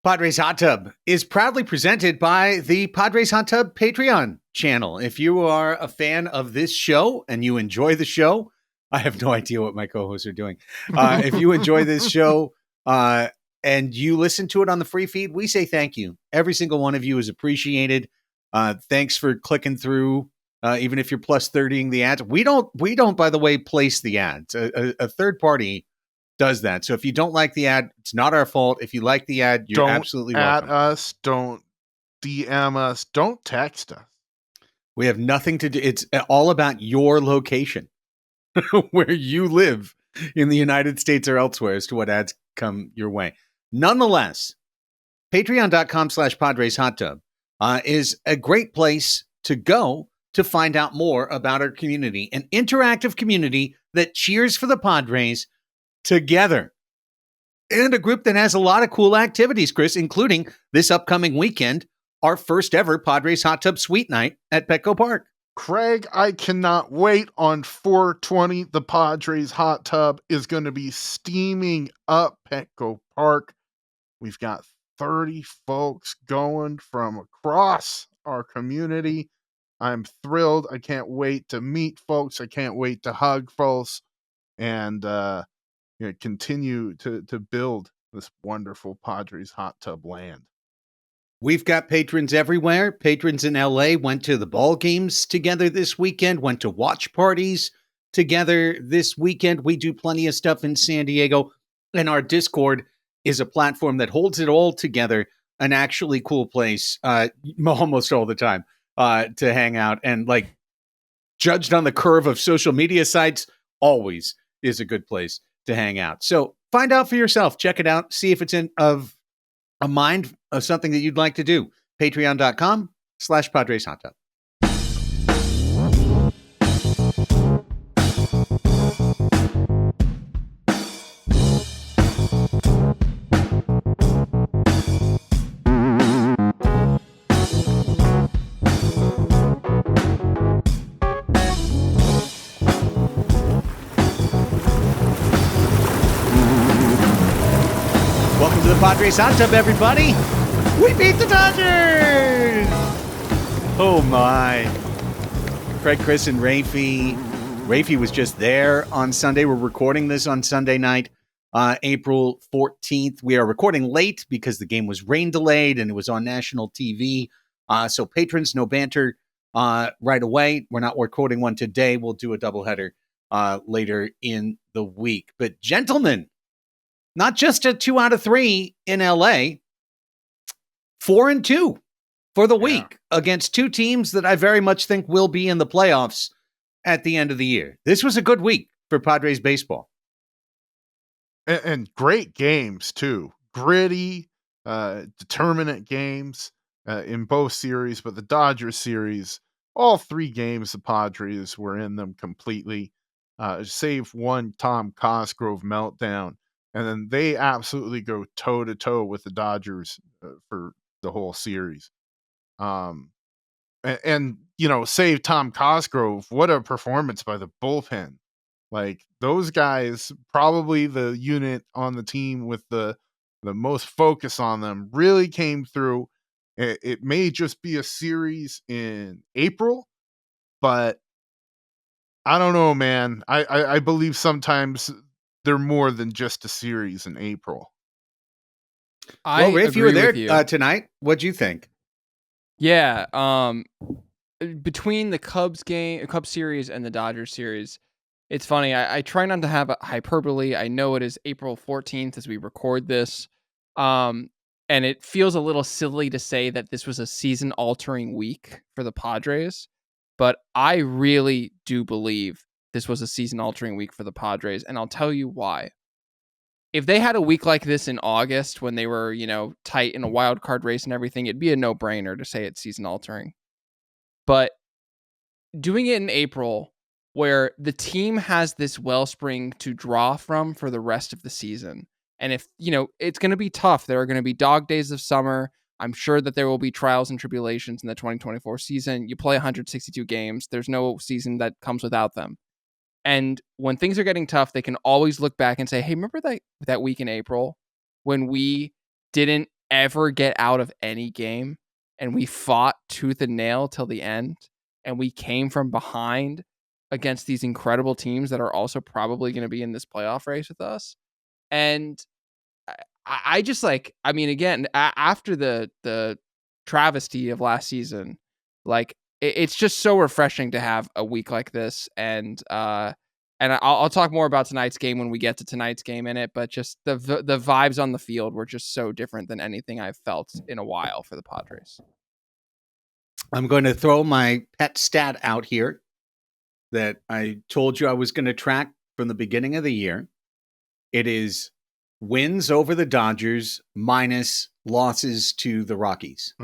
Padres Hot Tub is proudly presented by the Padres Hot Tub Patreon channel. If you are a fan of this show and you enjoy the show, I have no idea what my co-hosts are doing. If you enjoy this show and you listen to it on the free feed, we say thank you. Every single one of you is appreciated. Thanks for clicking through, even if you're plus 30ing the ads. We don't, by the way, place the ads. A third party does that. So if you don't like the ad, it's not our fault. If you like the ad, you're absolutely welcome. Don't at us, don't DM us, don't text us. We have nothing to do. It's all about your location, where you live in the United States or elsewhere as to what ads come your way. Nonetheless, patreon.com/Padres Hot Tub is a great place to go to find out more about our community, an interactive community that cheers for the Padres together. And a group that has a lot of cool activities, Chris, including this upcoming weekend, our first ever Padres Hot Tub Suite Night at Petco Park. Craig, I cannot wait. On 4/20. The Padres Hot Tub is going to be steaming up Petco Park. We've got 30 folks going from across our community. I'm thrilled. I can't wait to meet folks. I can't wait to hug folks and continue to build this wonderful Padres Hot Tub land. We've got patrons everywhere. Patrons in LA went to the ball games together this weekend, went to watch parties together this weekend. We do plenty of stuff in San Diego, and our Discord is a platform that holds it all together, an actually cool place almost all the time to hang out. And like, judged on the curve of social media sites, always is a good place to hang out. So find out for yourself, check it out, see if it's of a mind of something that you'd like to do. Patreon.com/Padres Hot Tub. Padres Hot Tub, everybody. We beat the Dodgers. Oh, my. Craig, Chris, and Raphie. Raphie was just there on Sunday. We're recording this on Sunday night, April 14th. We are recording late because the game was rain delayed and it was on national TV. So patrons, no banter right away. We're not recording one today. We'll do a doubleheader later in the week. But gentlemen, not just a 2 out of 3 in LA, 4-2 for the week against two teams that I very much think will be in the playoffs at the end of the year. This was a good week for Padres baseball. And great games, too. Gritty, determinate games in both series, but the Dodgers series, all 3 games, the Padres were in them completely, save one Tom Cosgrove meltdown. And then they absolutely go toe-to-toe with the Dodgers for the whole series. And save Tom Cosgrove. What a performance by the bullpen. Like, those guys, probably the unit on the team with the most focus on them, really came through. It may just be a series in April, but I don't know, man. I believe sometimes they're more than just a series in April. Well, Rafe, you were there tonight. What'd you think? Yeah. Between the Cubs series and the Dodgers series, it's funny. I try not to have a hyperbole. I know it is April 14th as we record this. And it feels a little silly to say that this was a season-altering week for the Padres. But I really do believe this was a season-altering week for the Padres, and I'll tell you why. If they had a week like this in August when they were, tight in a wild card race and everything, it'd be a no-brainer to say it's season-altering. But doing it in April, where the team has this wellspring to draw from for the rest of the season, and if, it's going to be tough. There are going to be dog days of summer. I'm sure that there will be trials and tribulations in the 2024 season. You play 162 games. There's no season that comes without them. And when things are getting tough, they can always look back and say, hey, remember that week in April when we didn't ever get out of any game, and we fought tooth and nail till the end, and we came from behind against these incredible teams that are also probably going to be in this playoff race with us. And I just like, I mean, again, after the travesty of last season, like it's just so refreshing to have a week like this. And I'll talk more about tonight's game when we get to tonight's game in it, but just the vibes on the field were just so different than anything I've felt in a while for the Padres. I'm going to throw my pet stat out here that I told you I was going to track from the beginning of the year. It is wins over the Dodgers minus losses to the Rockies.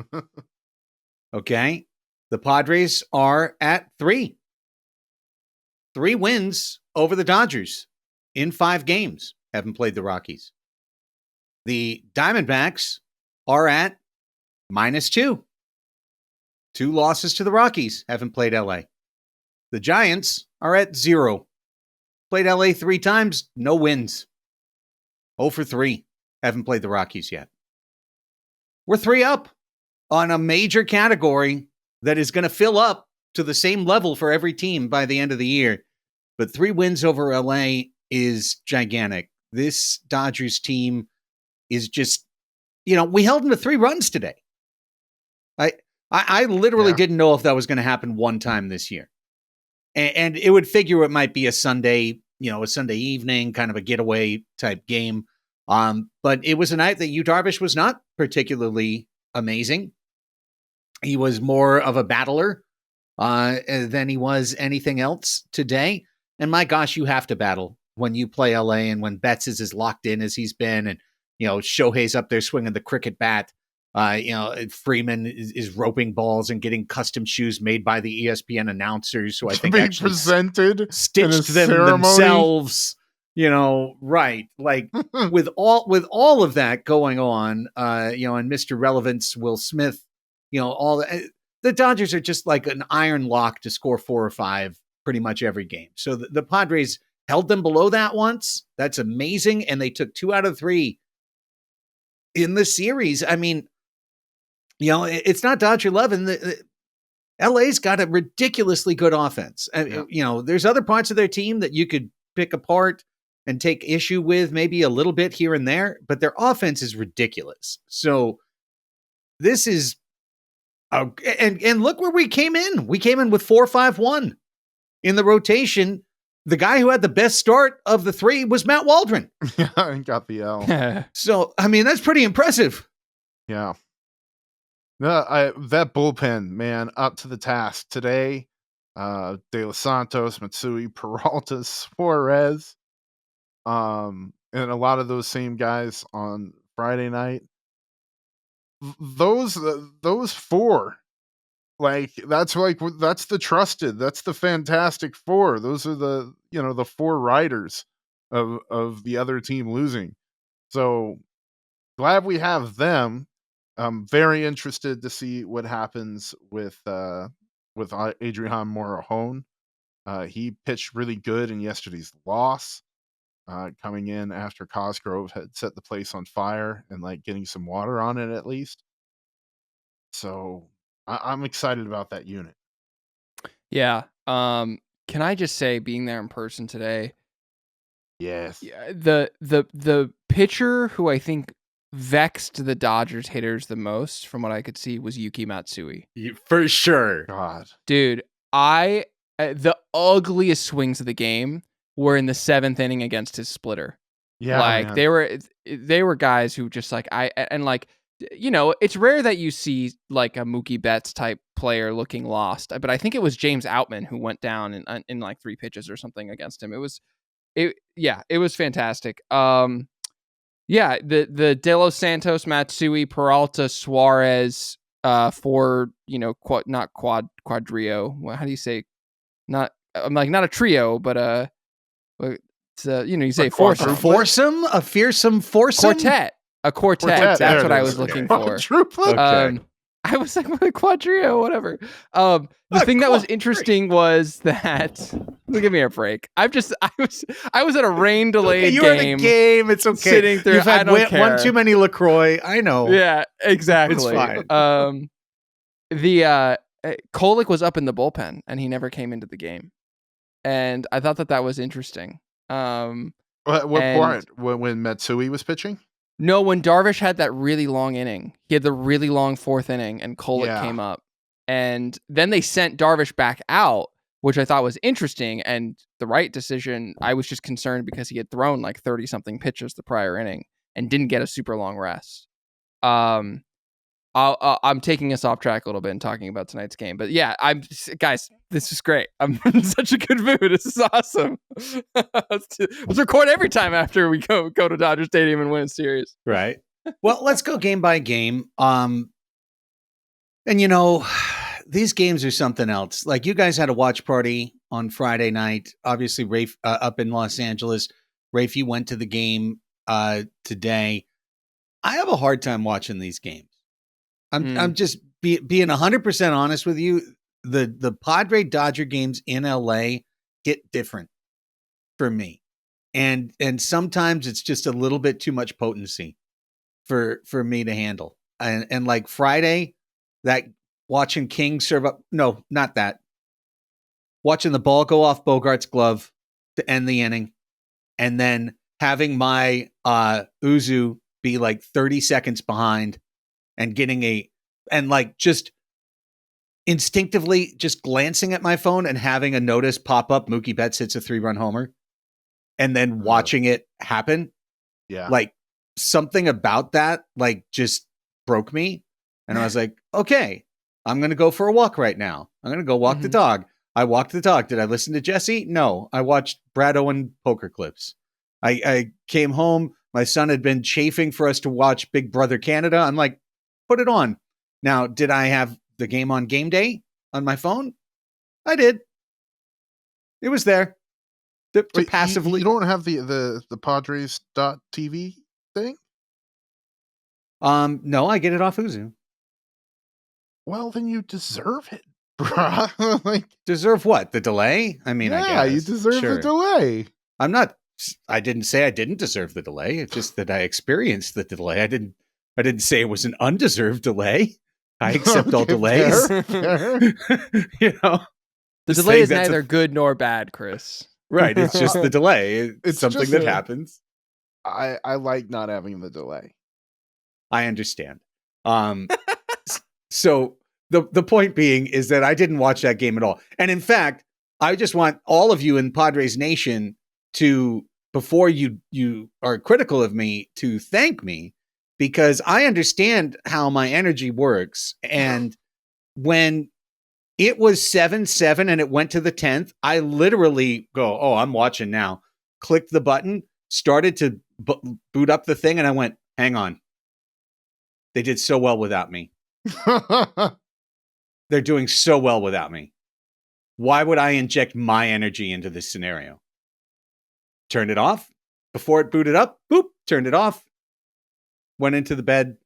Okay? The Padres are at 3. 3 wins over the Dodgers in 5 games. Haven't played the Rockies. The Diamondbacks are at -2. 2 losses to the Rockies. Haven't played LA. The Giants are at 0. Played LA 3 times. No wins. 0 for 3. Haven't played the Rockies yet. We're 3 up on a major category that is going to fill up to the same level for every team by the end of the year. But 3 wins over LA is gigantic. This Dodgers team is just, we held them to 3 runs today. I literally didn't know if that was going to happen one time this year. And it would figure it might be a Sunday, a Sunday evening, kind of a getaway type game. But it was a night that Yu Darvish was not particularly amazing. He was more of a battler than he was anything else today. And my gosh, you have to battle when you play LA and when Betts is as locked in as he's been. And, Shohei's up there swinging the cricket bat. Freeman is roping balls and getting custom shoes made by the ESPN announcers who I think actually presented stitched them themselves. Right. Like with all of that going on, and Mr. Relevance, Will Smith, all the Dodgers are just like an iron lock to score 4 or 5 pretty much every game. So the Padres held them below that once. That's amazing. And they took 2 out of 3 in the series. I mean, it's not Dodger 11. LA's got a ridiculously good offense. There's other parts of their team that you could pick apart and take issue with maybe a little bit here and there, but their offense is ridiculous. So this is, and look where we came in. We came in with 4-5-1 in the rotation. The guy who had the best start of the 3 was Matt Waldron. Yeah, and got the L. So, I mean, that's pretty impressive. Yeah. That bullpen, man, up to the task today. De Los Santos, Matsui, Peralta, Suarez, and a lot of those same guys on Friday night. Those 4, that's the trusted, that's the Fantastic 4. Those are the the 4 riders of the other team losing. So glad we have them. I'm very interested to see what happens with Adrian Morejon. He pitched really good in yesterday's loss, coming in after Cosgrove had set the place on fire and getting some water on it at least. So I'm excited about that unit. Yeah. Can I just say, being there in person today? Yes. The pitcher who I think vexed the Dodgers haters the most, from what I could see, was Yuki Matsui. For sure. God, dude, the ugliest swings of the game were in the 7th inning against his splitter. Yeah, man. they were guys who just it's rare that you see a Mookie Betts type player looking lost, but I think it was James Outman who went down in 3 pitches or something against him. It was fantastic. The De Los Santos, Matsui, Peralta, Suarez, for not quadrio. How do you say? Not a trio, but it's you say foursome, a fearsome foursome, quartet. A quartet. That's what I was looking for. Quadruplet. Okay. I was like, what, Quadrio, whatever. The thing that was interesting was that give me a break. I was at a rain delayed you were game. in a game. It's okay. Sitting through. You've had I don't care. one too many LaCroix. I know. Yeah, exactly. It's fine. Kolek was up in the bullpen and he never came into the game, and I thought that was interesting. What part? When Matsui was pitching? No, when Darvish had that really long inning, he had the really long fourth inning, and Kolek came up, and then they sent Darvish back out, which I thought was interesting and the right decision. I was just concerned because he had thrown like 30 something pitches the prior inning and didn't get a super long rest. I'm taking us off track a little bit and talking about tonight's game, but yeah, guys, this is great. I'm in such a good mood. This is awesome. Let's record every time after we go to Dodger Stadium and win a series. Right. Well, let's go game by game. And these games are something else. Like, you guys had a watch party on Friday night. Obviously, Rafe up in Los Angeles. Raphie went to the game today. I have a hard time watching these games. I'm just being 100% honest with you. The Padre Dodger games in LA get different for me, and sometimes it's just a little bit too much potency for me to handle. And like Friday, that watching King serve up, no, not that. Watching the ball go off Bogaerts' glove to end the inning, and then having my Uzu be like 30 seconds behind. And just instinctively just glancing at my phone and having a notice pop up, Mookie Betts hits a 3-run homer, and then watching it happen. Yeah. Like, something about that, like, just broke me. And I was like, okay, I'm going to go for a walk right now. I'm going to go walk the dog. I walked the dog. Did I listen to Jesse? No, I watched Brad Owen poker clips. I came home. My son had been chafing for us to watch Big Brother Canada. I'm like, put it on. Now, did I have the game on game day on my phone? I did. It was there to passively. You don't have the Padres.tv thing? No, I get it off Uzu. Well, then you deserve it, bruh. Like, deserve what? The delay? I mean, yeah, I guess. you deserve the delay. I didn't say I didn't deserve the delay. It's just that I experienced the delay. I didn't say it was an undeserved delay. I accept all delays. Fair. The delay is neither good nor bad, Chris. Right. It's just the delay. It's something that happens. I like not having the delay. I understand. So the point being is that I didn't watch that game at all. And in fact, I just want all of you in Padres Nation to, before you are critical of me, to thank me, because I understand how my energy works. And when it was 7-7 and it went to the 10th, I literally go, oh, I'm watching now. Clicked the button, started to boot up the thing, and I went, hang on. They did so well without me. They're doing so well without me. Why would I inject my energy into this scenario? Turned it off. Before it booted up, boop, turned it off. Went into the bed.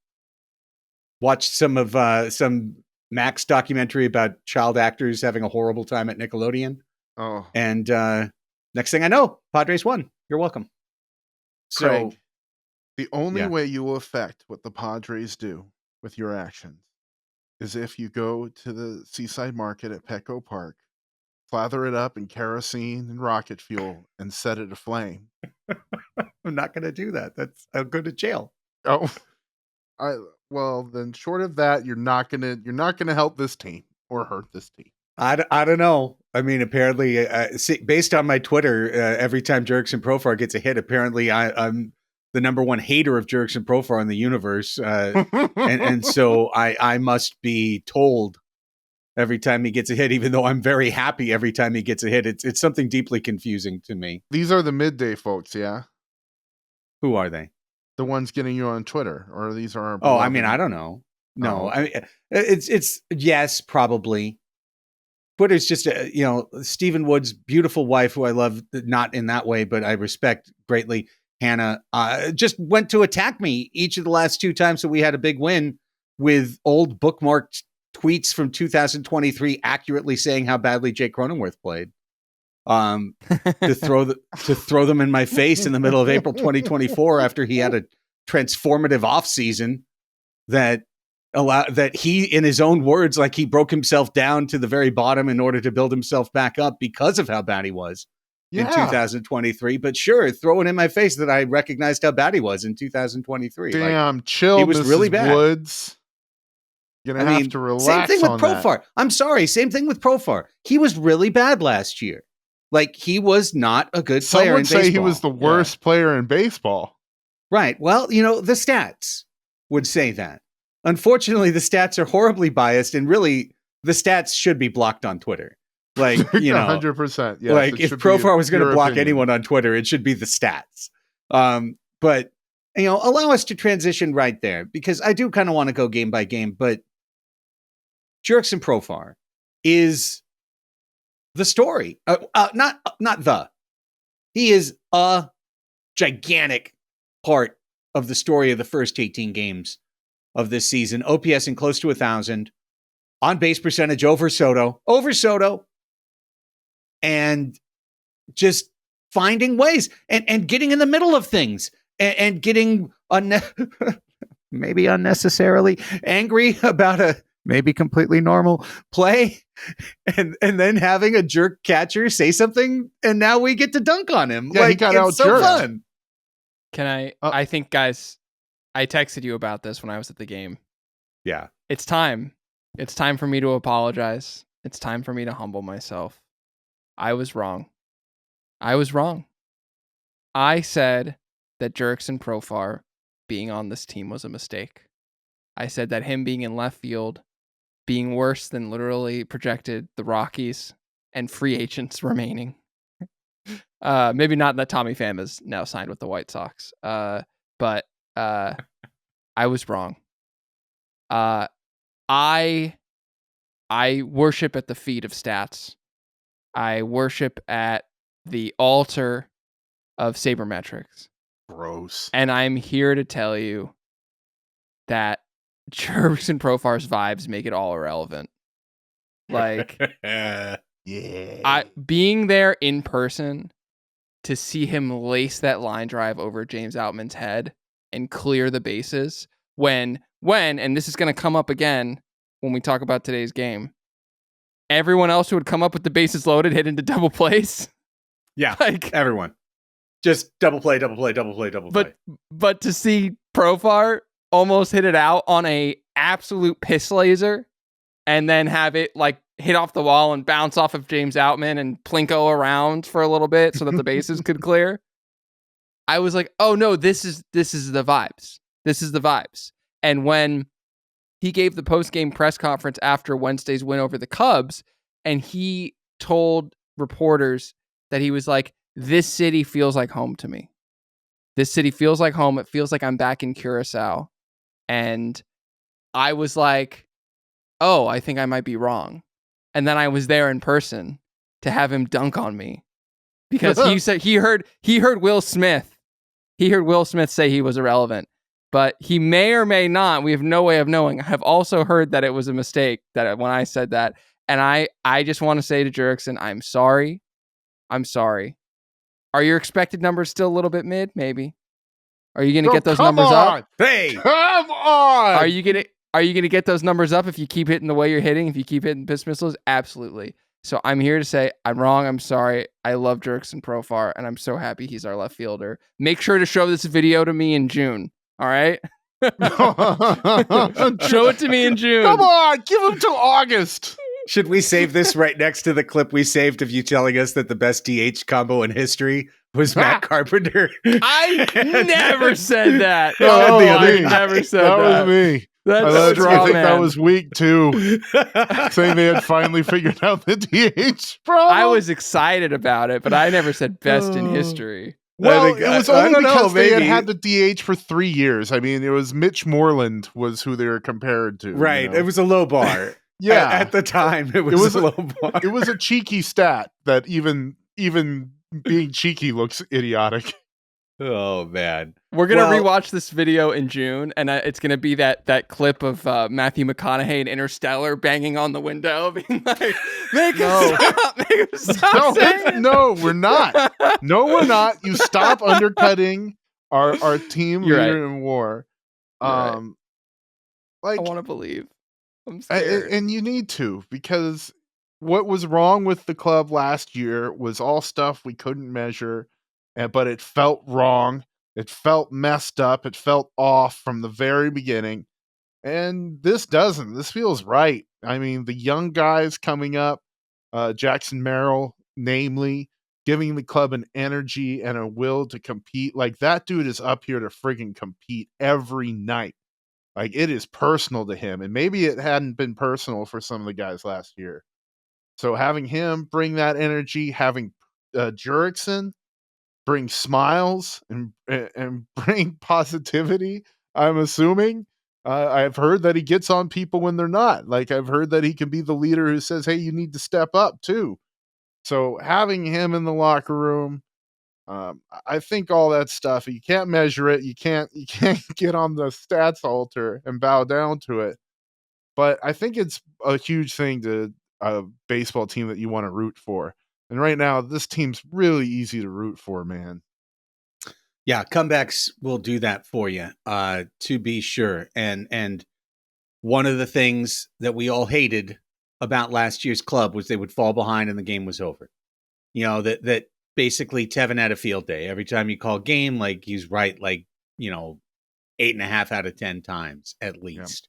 Watched some Max documentary about child actors having a horrible time at Nickelodeon. Oh. And next thing I know, Padres won. You're welcome. So, Craig, the only way you will affect what the Padres do with your actions is if you go to the Seaside Market at Petco Park, slather it up in kerosene and rocket fuel, and set it aflame. I'm not going to do that. I'll go to jail. Oh, well, then short of that, you're not gonna help this team or hurt this team. I don't know. I mean, apparently, based on my Twitter, every time Jurickson gets a hit, apparently I'm the number one hater of Jurickson in the universe, and so I must be told every time he gets a hit, even though I'm very happy every time he gets a hit. It's something deeply confusing to me. These are the midday folks, yeah. Who are they? The ones getting you on Twitter, or these are? Oh, I mean, I don't know. No, I mean, it's yes, probably. Twitter's just Stephen Wood's beautiful wife, who I love, not in that way, but I respect greatly. Hannah just went to attack me each of the last two times that we had a big win with old bookmarked tweets from 2023 accurately saying how badly Jake Cronenworth played. To throw them in my face in the middle of April 2024 after he had a transformative offseason that he, in his own words, like he broke himself down to the very bottom in order to build himself back up because of how bad he was in 2023. But sure, throwing in my face that I recognized how bad he was in 2023. Damn, chill, he was Mrs. really bad. Woods. You're gonna have to relax. Same thing with on Profar. that. I'm sorry. Same thing with Profar. He was really bad last year. Like, he was not a good player Some would in say baseball. he was the worst player in baseball. Right. Well, the stats would say that. Unfortunately, the stats are horribly biased, and really, the stats should be blocked on Twitter. Like, 100%. Yes, like if Profar was going to block anyone on Twitter, it should be the stats. But allow us to transition right there, because I do kind of want to go game by game. But Jurickson Profar is the story. He is a gigantic part of the story of the first 18 games of this season. OPS in close to 1,000, on base percentage over Soto, and just finding ways and getting in the middle of things and getting maybe unnecessarily angry about a maybe completely normal play, and then having a jerk catcher say something, and now we get to dunk on him. Yeah, he got out so jerked. Fun. Can I? I think, guys, I texted you about this when I was at the game. Yeah, it's time. It's time for me to apologize. It's time for me to humble myself. I was wrong. I said that Jurickson Profar being on this team was a mistake. I said that him being in left field, being worse than literally projected the Rockies and free agents remaining. Maybe not that Tommy Pham is now signed with the White Sox. But I was wrong. I worship at the feet of stats. I worship at the altar of sabermetrics. Gross. And I'm here to tell you that Jurickson Profar's vibes make it all irrelevant. Like, being there in person to see him lace that line drive over James Outman's head and clear the bases when, and this is going to come up again when we talk about today's game, everyone else who would come up with the bases loaded hit into double plays. Yeah, like everyone. Just double play. But to see Profar almost hit it out on a absolute piss laser and then have it like hit off the wall and bounce off of James Outman and plinko around for a little bit so that the bases could clear. I was like, oh no, this is the vibes. This is the vibes. And when he gave the post-game press conference after Wednesday's win over the Cubs, and he told reporters that he was like, this city feels like home to me. This city feels like home. It feels like I'm back in Curacao. And I was like, oh, I think I might be wrong. And then I was there in person to have him dunk on me because he said he heard Will Smith. He heard Will Smith say he was irrelevant, but he may or may not. We have no way of knowing. I have also heard that it was a mistake that when I said that. And I just want to say to Jurickson, I'm sorry. Are your expected numbers still a little bit mid? Maybe. Are you going to get those numbers up? Hey, come on! Are you going to get those numbers up if you keep hitting the way you're hitting? If you keep hitting pitch missiles? Absolutely. So I'm here to say I'm wrong. I'm sorry. I love Jurickson Profar, and I'm so happy he's our left fielder. Make sure to show this video to me in June. All right? Show it to me in June. Come on, give him till August. Should we save this right next to the clip we saved of you telling us that the best DH combo in history was Matt Carpenter? I never said that. I never said that. That was me. That's strong, I think man. that was week 2, saying they had finally figured out the DH problem. I was excited about it, but I never said best in history. Well, it was only because they maybe. had the DH for 3 years. I mean, it was Mitch Moreland was who they were compared to. Right. You know? It was a low bar. Yeah. At the time, it was a low bar. It was a cheeky stat that even being cheeky looks idiotic. Oh man. We're gonna Well, rewatch this video in June, and it's gonna be that clip of Matthew McConaughey in Interstellar banging on the window, being like, "Make No. him stop! Make him stop saying it." No, we're not. No, we're not. You stop undercutting our team You're leader right. in war. You're right. I Like, want to believe. I'm scared. and you need to, because what was wrong with the club last year was all stuff we couldn't measure, but it felt wrong. It felt messed up. It felt off from the very beginning. And this doesn't. This feels right. I mean, the young guys coming up, Jackson Merrill, namely, giving the club an energy and a will to compete. Like, that dude is up here to friggin' compete every night. Like, it is personal to him. And maybe it hadn't been personal for some of the guys last year. So having him bring that energy, having Jurickson bring smiles and bring positivity, I'm assuming. I've heard that he gets on people when they're not. Like, I've heard that he can be the leader who says, "Hey, you need to step up too." So having him in the locker room, I think all that stuff, you can't measure it. You can't get on the stats altar and bow down to it. But I think it's a huge thing to a baseball team that you want to root for. And right now, this team's really easy to root for, man. yeah, comebacks will do that for you, to be sure. And one of the things that we all hated about last year's club was they would fall behind and the game was over. You know, that basically Tevin had a field day. Every time you call game, like, he's right, like, 8.5 out of 10 times at least.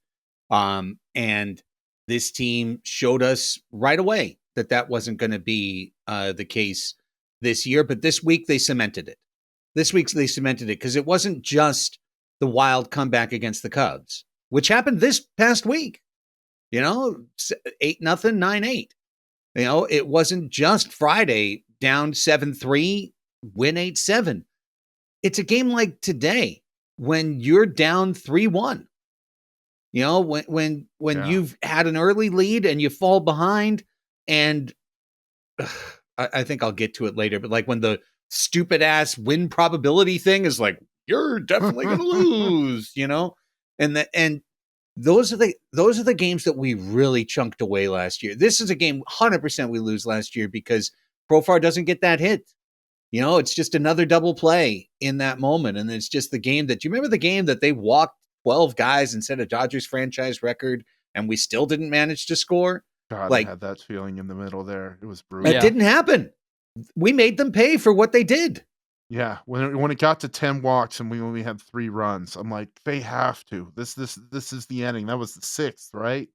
And this team showed us right away that wasn't going to be the case this year. But this week they cemented it. They cemented it because it wasn't just the wild comeback against the Cubs, which happened this past week. 8-0, 9-8. It wasn't just Friday down 7-3, win 8-7. It's a game like today when you're down 3-1. When you've had an early lead and you fall behind, and I think I'll get to it later, but like when the stupid ass win probability thing is like, you're definitely going to lose, and those are the games that we really chunked away last year. This is a game 100% we lose last year because Profar doesn't get that hit. It's just another double play in that moment. And it's just the game do you remember the game that they walked 12 guys and set a Dodgers franchise record and we still didn't manage to score? God, I had that feeling in the middle there. It was brutal. It didn't happen. We made them pay for what they did. Yeah, when it got to 10 walks and we only had 3 runs, I'm like, they have to. This is the ending. That was the 6th, right?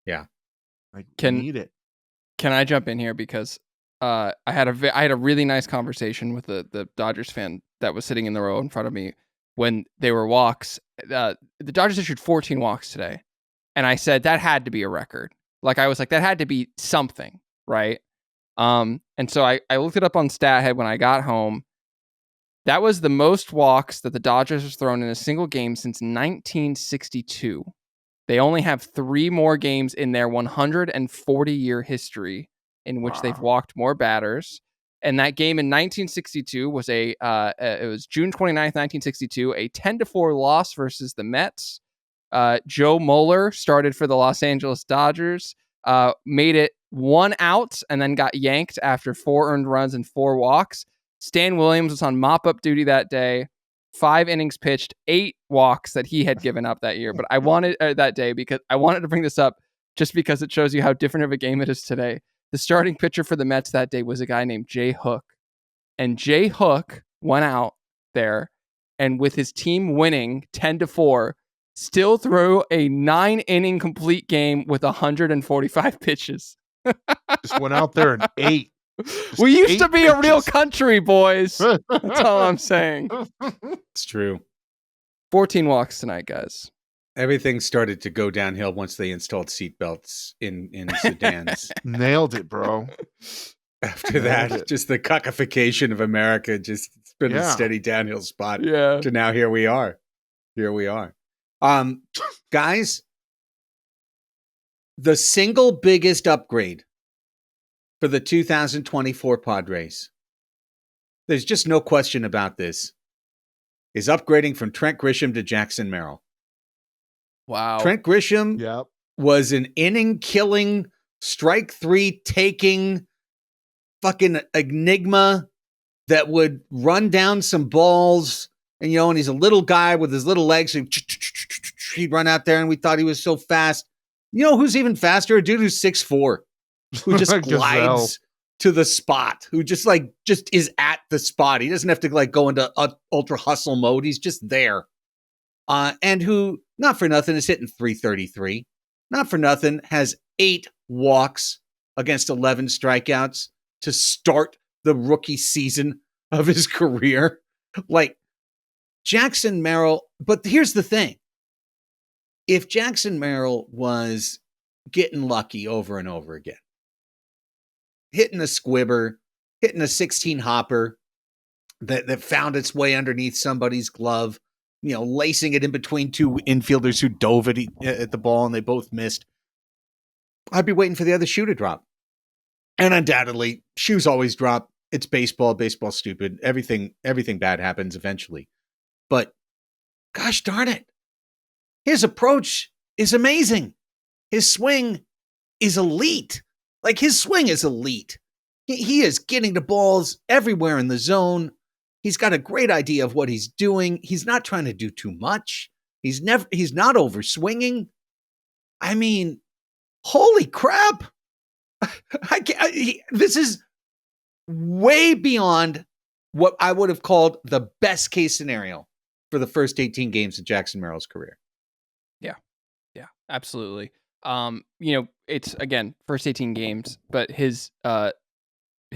Yeah. Like, we need it. Can I jump in here because I had a really nice conversation with the Dodgers fan that was sitting in the row in front of me when they were walks. The Dodgers issued 14 walks today, and I said that had to be a record. Like, I was like, that had to be something, right? And so I looked it up on StatHead when I got home. That was the most walks that the Dodgers has thrown in a single game since 1962. They only have 3 more games in their 140-year history in which they've walked more batters. And that game in 1962 was it was June 29th, 1962, a 10-4 loss versus the Mets. Joe Moeller started for the Los Angeles Dodgers, made it 1 out, and then got yanked after 4 earned runs and 4 walks. Stan Williams was on mop-up duty that day. 5 innings pitched, 8 walks that he had given up that year. But I wanted that day because I wanted to bring this up just because it shows you how different of a game it is today. The starting pitcher for the Mets that day was a guy named Jay Hook. And Jay Hook went out there and with his team winning 10-4, still threw a 9-inning complete game with 145 pitches. Just went out there and ate. We used to be a real country, boys. That's all I'm saying. It's true. 14 walks tonight, guys. Everything started to go downhill once they installed seatbelts in sedans. Nailed it, bro. After that, just the cockification of America, just it's been a steady downhill spot. Yeah. To now, here we are. Guys, the single biggest upgrade for the 2024 Padres. There's just no question about this. is upgrading from Trent Grisham to Jackson Merrill. Wow. Trent Grisham Yep. was an inning-killing, strike-3 taking fucking enigma that would run down some balls. And, and he's a little guy with his little legs. And he'd run out there, and we thought he was so fast. You know who's even faster? A dude who's 6'4", who just glides to the spot, who just is at the spot. He doesn't have to go into ultra hustle mode. He's just there. And who, not for nothing, is hitting .333. Not for nothing, has 8 walks against 11 strikeouts to start the rookie season of his career. Jackson Merrill, but here's the thing. If Jackson Merrill was getting lucky over and over again, hitting a squibber, hitting a 16 hopper that found its way underneath somebody's glove, lacing it in between 2 infielders who dove at the ball and they both missed, I'd be waiting for the other shoe to drop. And undoubtedly, shoes always drop. It's baseball. Baseball's stupid. Everything bad happens eventually. But gosh darn it, his approach is amazing. His swing is elite. His swing is elite. He is getting the balls everywhere in the zone. He's got a great idea of what he's doing. He's not trying to do too much. He's not over swinging. I mean, holy crap. This is way beyond what I would have called the best case scenario for the first 18 games of Jackson Merrill's career. Yeah, absolutely. It's again, first 18 games, but his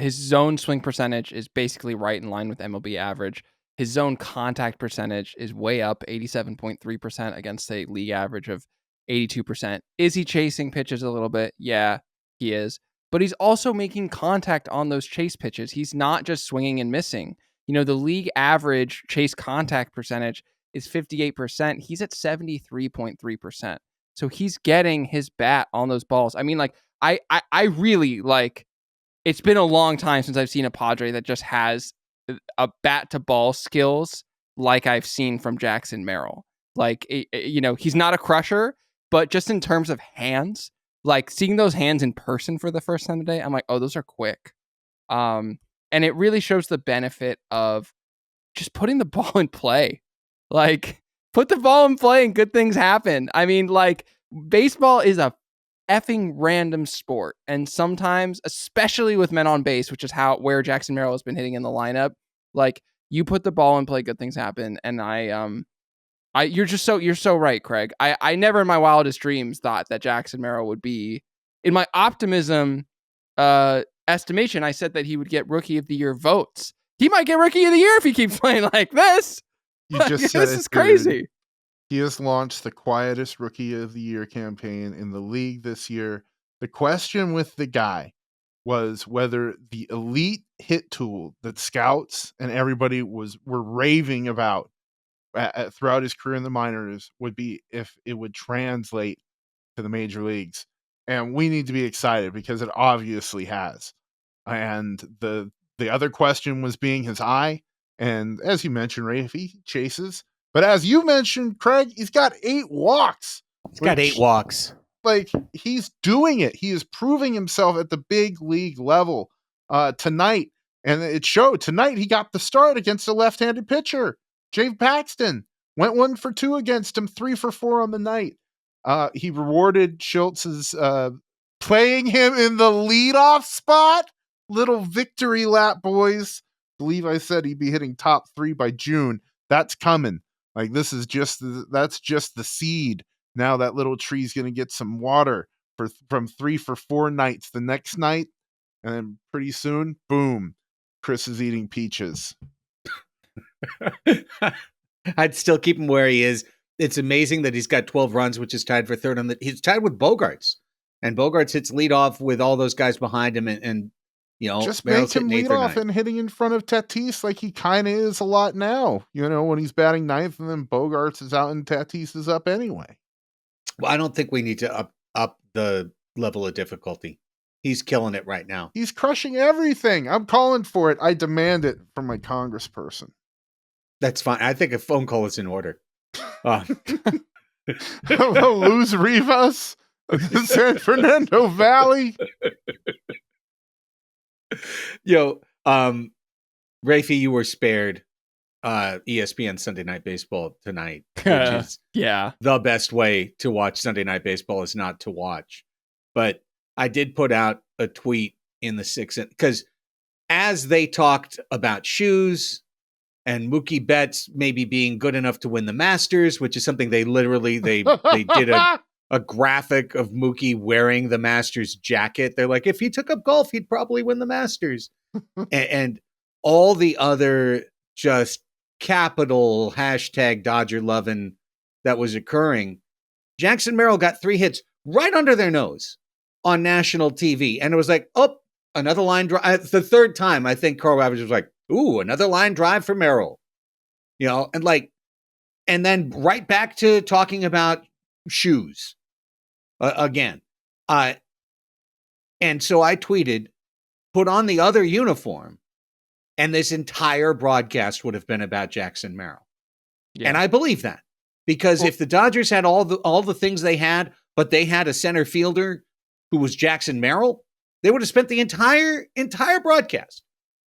zone swing percentage is basically right in line with MLB average. His zone contact percentage is way up, 87.3% against a league average of 82%. Is he chasing pitches a little bit? Yeah, he is. But he's also making contact on those chase pitches. He's not just swinging and missing. The league average chase contact percentage is 58%. He's at 73.3%. So he's getting his bat on those balls. I mean, I really it's been a long time since I've seen a Padre that just has a bat to ball skills like I've seen from Jackson Merrill. He's not a crusher, but just in terms of hands, seeing those hands in person for the first time today, I'm like, oh, those are quick. And it really shows the benefit of just putting the ball in play. Put the ball in play and good things happen. I mean, baseball is a effing random sport. And sometimes, especially with men on base, which is where Jackson Merrill has been hitting in the lineup, you put the ball in play, good things happen. And you're so right, Craig. I never in my wildest dreams thought that Jackson Merrill would be, in my optimism estimation, I said that he would get Rookie of the Year votes. He might get Rookie of the Year if he keeps playing like this. You just said this is crazy. He has launched the quietest Rookie of the Year campaign in the league this year. The question with the guy was whether the elite hit tool that scouts and everybody were raving about throughout his career in the minors would be if it would translate to the major leagues. And we need to be excited because it obviously has. And the other question was being his eye. And as you mentioned, Raphie chases. But as you mentioned, Craig, he's got 8 walks. He's got 8 walks. He's doing it. He is proving himself at the big league level tonight. And it showed. Tonight, he got the start against a left-handed pitcher. Jay Paxton went 1 for 2 against him, 3 for 4 on the night. He rewarded Schultz's playing him in the leadoff spot. Little victory lap, boys. I believe I said he'd be hitting top 3 by June. That's coming. That's just the seed. Now that little tree's going to get some water from 3 for 4 nights the next night. And then pretty soon, boom, Chris is eating peaches. I'd still keep him where he is. It's amazing that he's got 12 runs, which is tied for third on the. He's tied with Bogaerts, and Bogaerts hits lead off with all those guys behind him, and just make him lead off and hitting in front of Tatis like he kind of is a lot now. When he's batting 9th, and then Bogaerts is out and Tatis is up anyway. Well, I don't think we need to up the level of difficulty. He's killing it right now. He's crushing everything. I'm calling for it. I demand it from my congressperson. That's fine. I think a phone call is in order. Luz Rivas, San Fernando Valley. Yo, Raphie, you were spared ESPN Sunday Night Baseball tonight, which is the best way to watch Sunday Night Baseball is not to watch. But I did put out a tweet in the 6th because as they talked about shoes and Mookie Betts maybe being good enough to win the Masters, which is something they did a graphic of Mookie wearing the Masters jacket. They're like, if he took up golf, he'd probably win the Masters. and all the other just capital hashtag Dodger loving that was occurring. Jackson Merrill got 3 hits right under their nose on national TV. And it was like, oh, another line drive. The third time, I think Carl Ravage was like, ooh, another line drive for Merrill. And then right back to talking about shoes again. And so I tweeted, put on the other uniform, and this entire broadcast would have been about Jackson Merrill. Yeah. And I believe that because if the Dodgers had all the things they had, but they had a center fielder who was Jackson Merrill, they would have spent the entire broadcast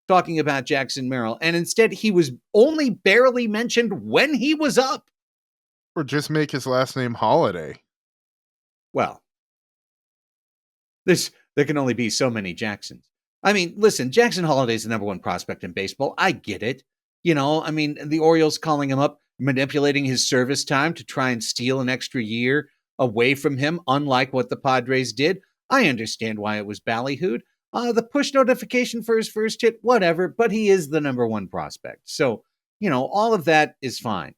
talking about Jackson Merrill. And instead, he was only barely mentioned when he was up. Or just make his last name Holiday. Well, there can only be so many Jacksons. I mean, listen, Jackson Holiday's the number 1 prospect in baseball. I get it. The Orioles calling him up, manipulating his service time to try and steal an extra year away from him, unlike what the Padres did. I understand why it was ballyhooed. The push notification for his first hit, whatever, but he is the number 1 prospect. So, all of that is fine.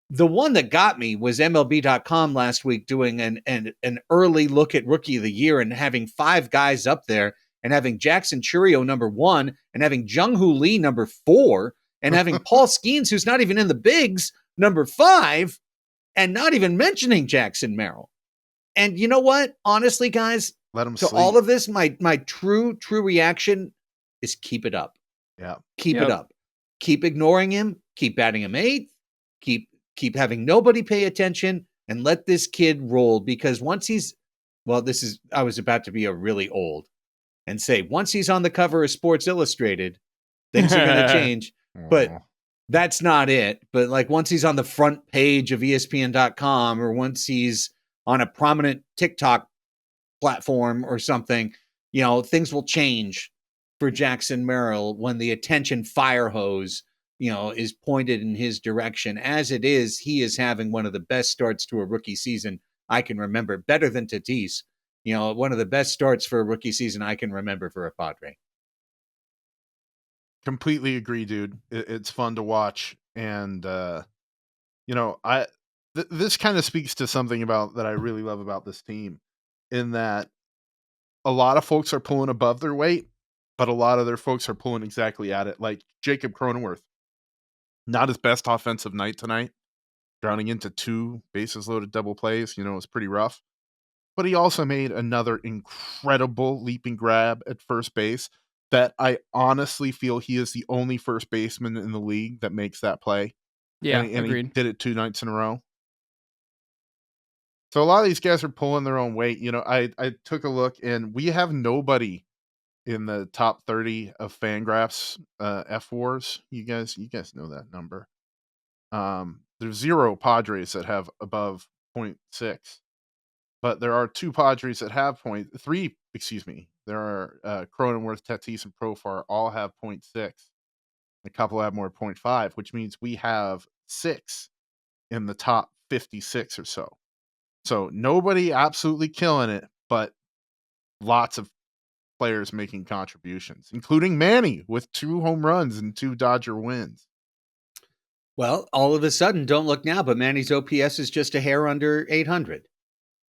The one that got me was MLB.com last week doing an early look at Rookie of the Year and having 5 guys up there and having Jackson Chourio number 1 and having Jung-Hoo Lee number 4 and having Paul Skeens, who's not even in the bigs, number 5 and not even mentioning Jackson Merrill. And you know what? Honestly, guys, let him to sleep. all of this, my true reaction is keep it up. Yeah. Keep it up. Keep ignoring him. Keep batting him 8th. Keep having nobody pay attention and let this kid roll because once I was about to be a really old and say, once he's on the cover of Sports Illustrated, things are going to change. But that's not it. But like once he's on the front page of ESPN.com or once he's on a prominent TikTok platform or something, things will change for Jackson Merrill when the attention fire hose is pointed in his direction. As it is, he is having one of the best starts to a rookie season I can remember, better than Tatis. One of the best starts for a rookie season I can remember for a Padre. Completely agree, dude. It's fun to watch. And, this kind of speaks to something about that I really love about this team in that a lot of folks are pulling above their weight, but a lot of their folks are pulling exactly at it. Like Jacob Cronenworth. Not his best offensive night tonight, grounding into 2 bases loaded double plays. It was pretty rough. But he also made another incredible leaping grab at first base that I honestly feel he is the only first baseman in the league that makes that play. Yeah, and agreed. He did it 2 nights in a row. So a lot of these guys are pulling their own weight. I took a look and we have nobody in the top 30 of Fangraphs F4s. You guys know that number. There's 0 Padres that have above 0.6, but there are 2 Padres that have 0.3. Excuse me. There are Cronenworth, Tatis, and Profar all have 0.6. A couple have more 0.5, which means we have 6 in the top 56 or so. So nobody absolutely killing it, but lots of players making contributions, including Manny with 2 home runs and 2 Dodger wins. Well, all of a sudden, don't look now, but Manny's OPS is just a hair under 800.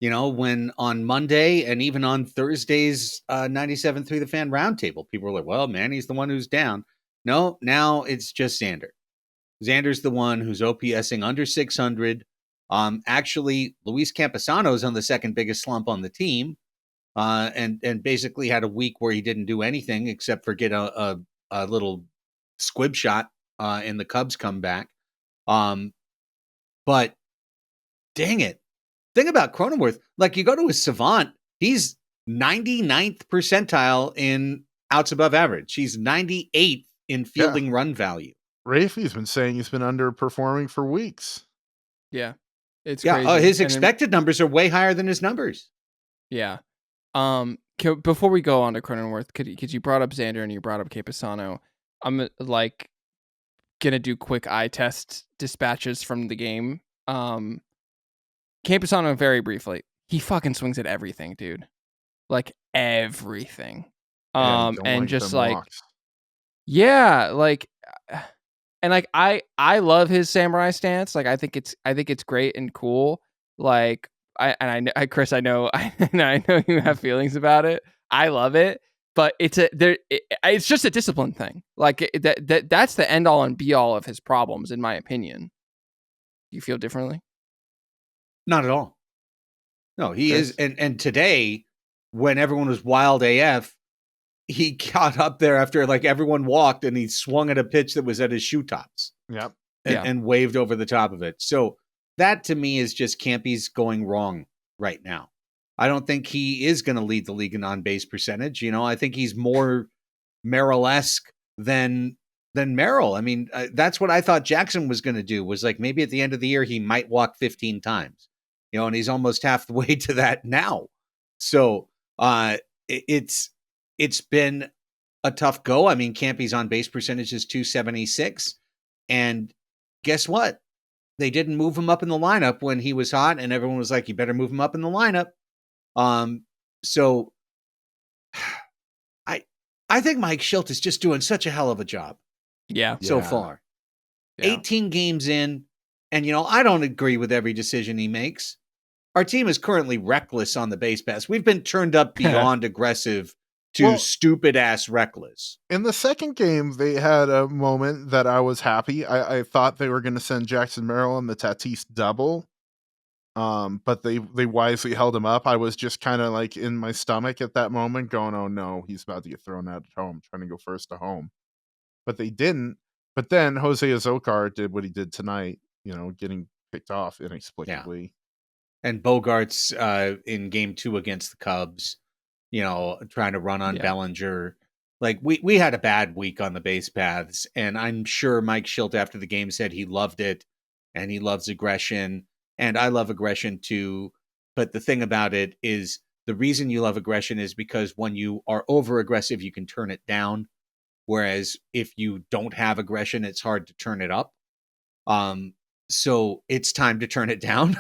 When on Monday and even on Thursday's 97.3 The Fan Roundtable, people were like, well, Manny's the one who's down. No, now it's just Xander. Xander's the one who's OPSing under 600. Actually, Luis Camposano's on the second biggest slump on the team. And basically had a week where he didn't do anything except for get a little squib shot in the Cubs comeback. But dang it. Thing about Cronenworth, like you go to his Savant, he's 99th percentile in outs above average. He's 98th in fielding run value. Raphie's been saying he's been underperforming for weeks. Yeah. It's crazy. His expected numbers are way higher than his numbers. Yeah. Before we go on to Cronenworth, because you brought up Xander and you brought up Capasano, I'm like gonna do quick eye test dispatches from the game. Capasano, very briefly, he fucking swings at everything, dude. Like everything. And just like walks. Yeah, like and like I love his samurai stance. Like I think it's great and cool. Like Chris, I know you have feelings about it. I love it, but it's just a discipline thing. Like that's the end all and be all of his problems, in my opinion. You feel differently? Not at all. No, he is. And today, when everyone was wild AF, he got up there after like everyone walked and he swung at a pitch that was at his shoe tops. Yep. And waved over the top of it. So that to me is just Campy's going wrong right now. I don't think he is going to lead the league in on-base percentage. You know, I think he's more Merrill-esque than Merrill. I mean, that's what I thought Jackson was going to do, was like maybe at the end of the year he might walk 15 times. You know, and he's almost half the way to that now. So it's been a tough go. I mean, Campy's on-base percentage is .276, and guess what? They didn't move him up in the lineup when he was hot, and everyone was like, you better move him up in the lineup. So I think Mike Schilt is just doing such a hell of a job. Yeah. So far. Yeah. 18 games in, and you know, I don't agree with every decision he makes. Our team is currently reckless on the base pass. We've been turned up beyond aggressive to stupid ass reckless. In the second game, they had a moment that I was happy. I thought they were going to send Jackson Merrill on the Tatis double. But they wisely held him up. I was just kind of like in my stomach at that moment going, oh no, he's about to get thrown out at home, trying to go first to home. But they didn't. But then Jose Azocar did what he did tonight, you know, getting picked off inexplicably. Yeah. And Bogaerts in game 2 against the Cubs, you know, trying to run on Bellinger. Like we had a bad week on the base paths, and I'm sure Mike Schilt after the game said he loved it and he loves aggression, and I love aggression too. But the thing about it is the reason you love aggression is because when you are over aggressive, you can turn it down. Whereas if you don't have aggression, it's hard to turn it up. So it's time to turn it down.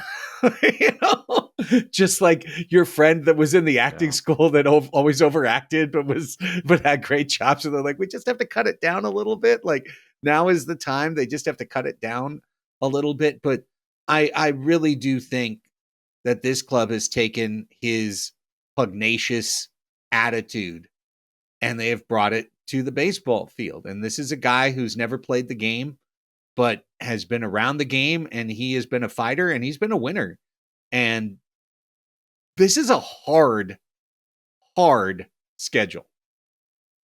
You know, just like your friend that was in the acting school that always overacted, but had great chops. And they're like, we just have to cut it down a little bit. Like now is the time. They just have to cut it down a little bit. But I really do think that this club has taken his pugnacious attitude and they have brought it to the baseball field. And this is a guy who's never played the game, but has been around the game, and he has been a fighter, and he's been a winner. And this is a hard schedule.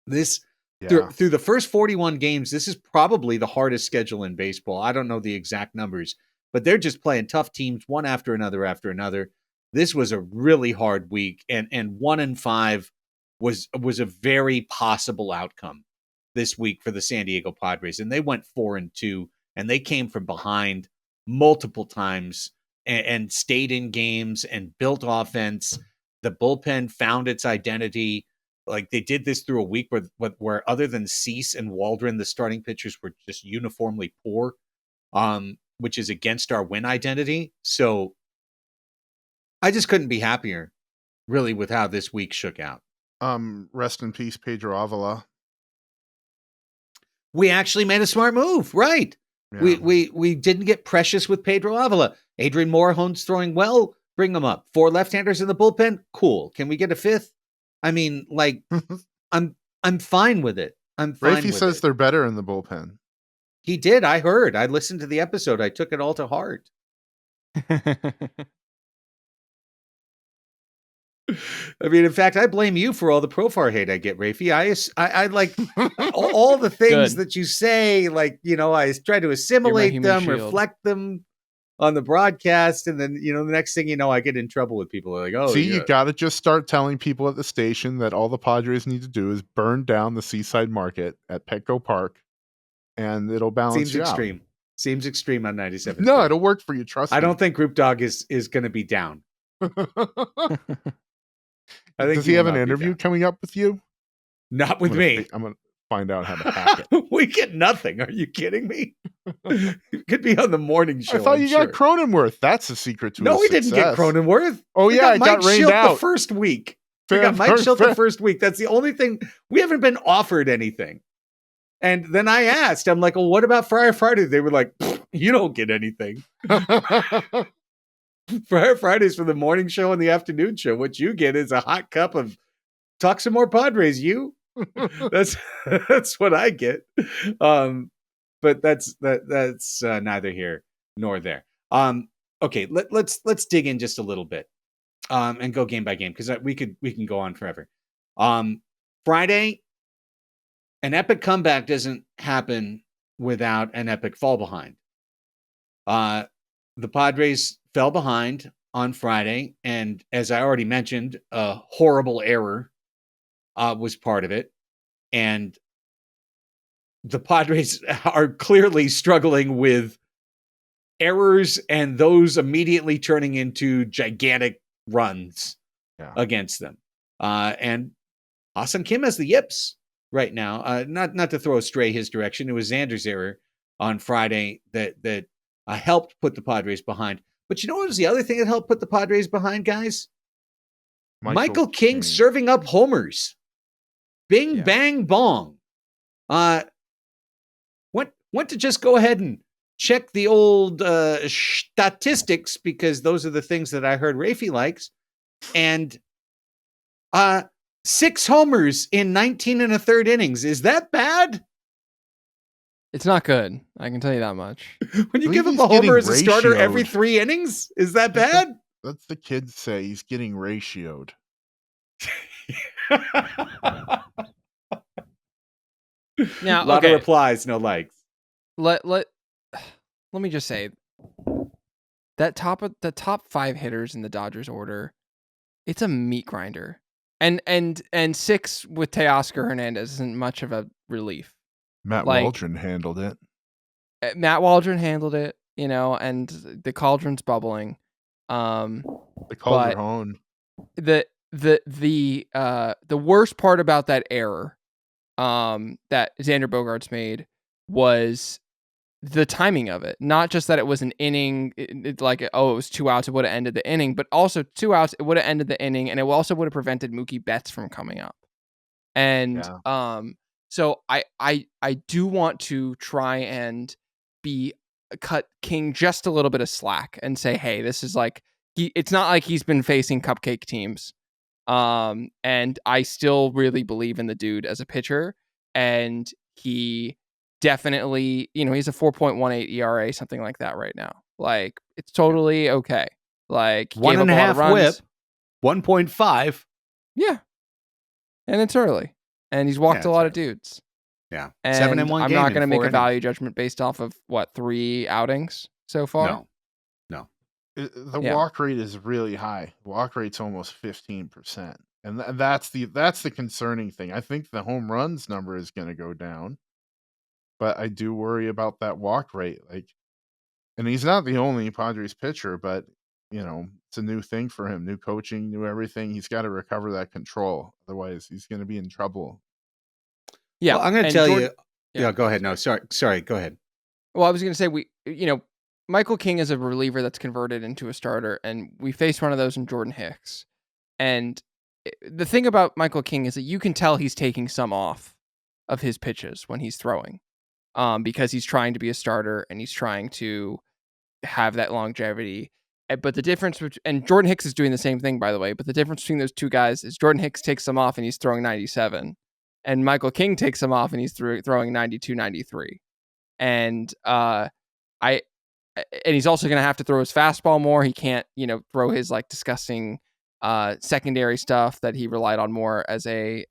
This through the first 41 games, this is probably the hardest schedule in baseball. I don't know the exact numbers, but they're just playing tough teams one after another. This was a really hard week, and 1-5 was a very possible outcome this week for the San Diego Padres, and they went 4-2. And they came from behind multiple times and stayed in games and built offense. The bullpen found its identity. Like they did this through a week where other than Cease and Waldron, the starting pitchers were just uniformly poor, which is against our win identity. So I just couldn't be happier, really, with how this week shook out. Rest in peace, Pedro Avila. We actually made a smart move, right? Yeah. We didn't get precious with Pedro Avila. Adrian Morejon's throwing well. Bring him up. 4 left-handers in the bullpen. Cool. Can we get a 5th? I mean, like, I'm fine with it. Raphie says they're better in the bullpen. He did. I heard. I listened to the episode. I took it all to heart. I mean, in fact, I blame you for all the Profar hate I get, Raphie. I like all the things Good. that you say. Like, I try to assimilate human them, shield. reflect them on the broadcast, and then the next thing you know, I get in trouble with people. They're like, oh, See, yeah. you got to just start telling people at the station that all the Padres need to do is burn down the Seaside Market at Petco Park, and it'll balance Seems you extreme. Seems extreme on 97. out. No, it'll work for you. Trust me. I don't think Group Dog is going to be down. I think Does he have an will not be interview down. coming up with you? Not with me. I'm going to find out how to hack it. We get nothing. Are you kidding me? It could be on the morning show. I thought I'm you sure. got Cronenworth. That's the secret to No, his we didn't get success. Cronenworth. Oh, We yeah, it Mike got rained Schilt out. the first week. We Fair, got Mike Schilt fair. the first week. That's the only thing. We haven't been offered anything. And then I asked, I'm like, well, what about Friar Friday? They were like, you don't get anything. Friar Fridays for the morning show and the afternoon show. What you get is a hot cup of talk some more Padres, you. That's what I get. But that's neither here nor there. Okay, let's dig in just a little bit. And go game by game, because we can go on forever. Friday, an epic comeback doesn't happen without an epic fall behind. The Padres fell behind on Friday, and as I already mentioned, a horrible error was part of it. And the Padres are clearly struggling with errors and those immediately turning into gigantic runs against them. And Ha-Seong Kim has the yips right now. Not to throw a stray his direction. It was Xander's error on Friday that helped put the Padres behind. But you know what was the other thing that helped put the Padres behind, guys? Michael King serving up homers. Bing, bang, bong. Went to just go ahead and check the old statistics, because those are the things that I heard Raphie likes. And 6 homers in 19 and a third innings. Is that bad? It's not good. I can tell you that much. When you give him a homer as a starter every 3 innings, is that bad? That's the kids say. He's getting ratioed. Now, a lot of replies, no likes. Let me just say that the top 5 hitters in the Dodgers order, it's a meat grinder. And 6 with Teoscar Hernandez isn't much of a relief. Matt Waldron handled it. Matt Waldron handled it, and the cauldron's bubbling. The cauldron. The worst part about that error that Xander Bogaerts made was the timing of it. Not just that it was an inning, it was 2 outs, it would have ended the inning, but also 2 outs, it would have ended the inning, and it also would have prevented Mookie Betts from coming up. And so I do want to try and cut King just a little bit of slack and say, hey, this is it's not like he's been facing cupcake teams. And I still really believe in the dude as a pitcher, and he definitely, he's a 4.18 ERA, something like that right now. It's totally okay. 1.5 whip, 1.5. Yeah. And it's early. And he's walked a lot of dudes. Yeah. And 7 in 1 I'm game. not going to make a value judgment based off of 3 outings so far. No. The walk rate is really high. Walk rate's almost 15%. And that's the concerning thing. I think the home runs number is going to go down. But I do worry about that walk rate. And he's not the only Padres pitcher, but it's a new thing for him. New coaching, new everything. He's got to recover that control. Otherwise, he's going to be in trouble. Yeah. Well, I'm going to tell you. Yeah, go ahead. No, sorry. Go ahead. Well, I was going to say, Michael King is a reliever that's converted into a starter, and we faced one of those in Jordan Hicks. And the thing about Michael King is that you can tell he's taking some off of his pitches when he's throwing, because he's trying to be a starter and he's trying to have that longevity. But the difference, and Jordan Hicks is doing the same thing, by the way, but the difference between those two guys is Jordan Hicks takes some off and he's throwing 97, and Michael King takes some off and he's throwing 92, 93. And and he's also going to have to throw his fastball more. He can't, throw his disgusting secondary stuff that he relied on more as a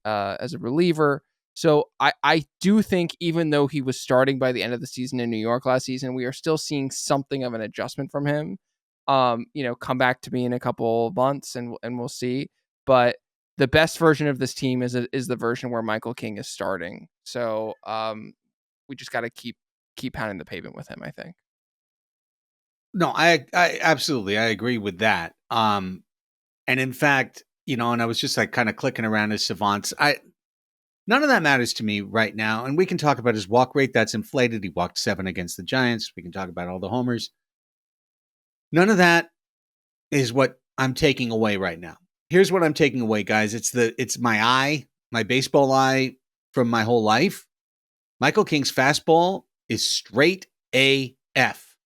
reliever. So I do think even though he was starting by the end of the season in New York last season, we are still seeing something of an adjustment from him. Come back to me in a couple months and we'll see. But the best version of this team is the version where Michael King is starting. So we just got to keep pounding the pavement with him, I think. No, I absolutely, I agree with that. And in fact, and I was just like kind of clicking around his savants. None of that matters to me right now. And we can talk about his walk rate. That's inflated. He walked 7 against the Giants. We can talk about all the homers. None of that is what I'm taking away right now. Here's what I'm taking away, guys. It's my baseball eye from my whole life. Michael King's fastball is straight AF.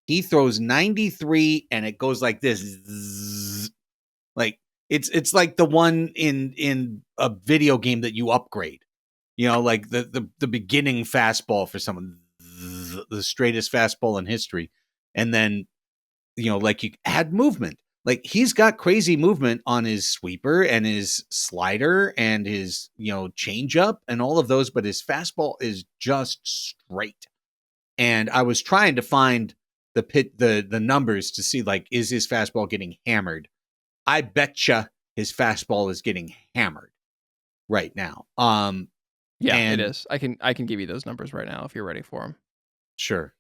He throws 93 and it goes like this. Zzz. Like it's like the one in a video game that you upgrade. Like the beginning fastball for someone, the straightest fastball in history. And then like you add movement. Like he's got crazy movement on his sweeper and his slider and his, changeup and all of those, but his fastball is just straight. And I was trying to find the numbers to see, like, is his fastball getting hammered? I betcha his fastball is getting hammered right now. It is. I can give you those numbers right now if you're ready for them. Sure.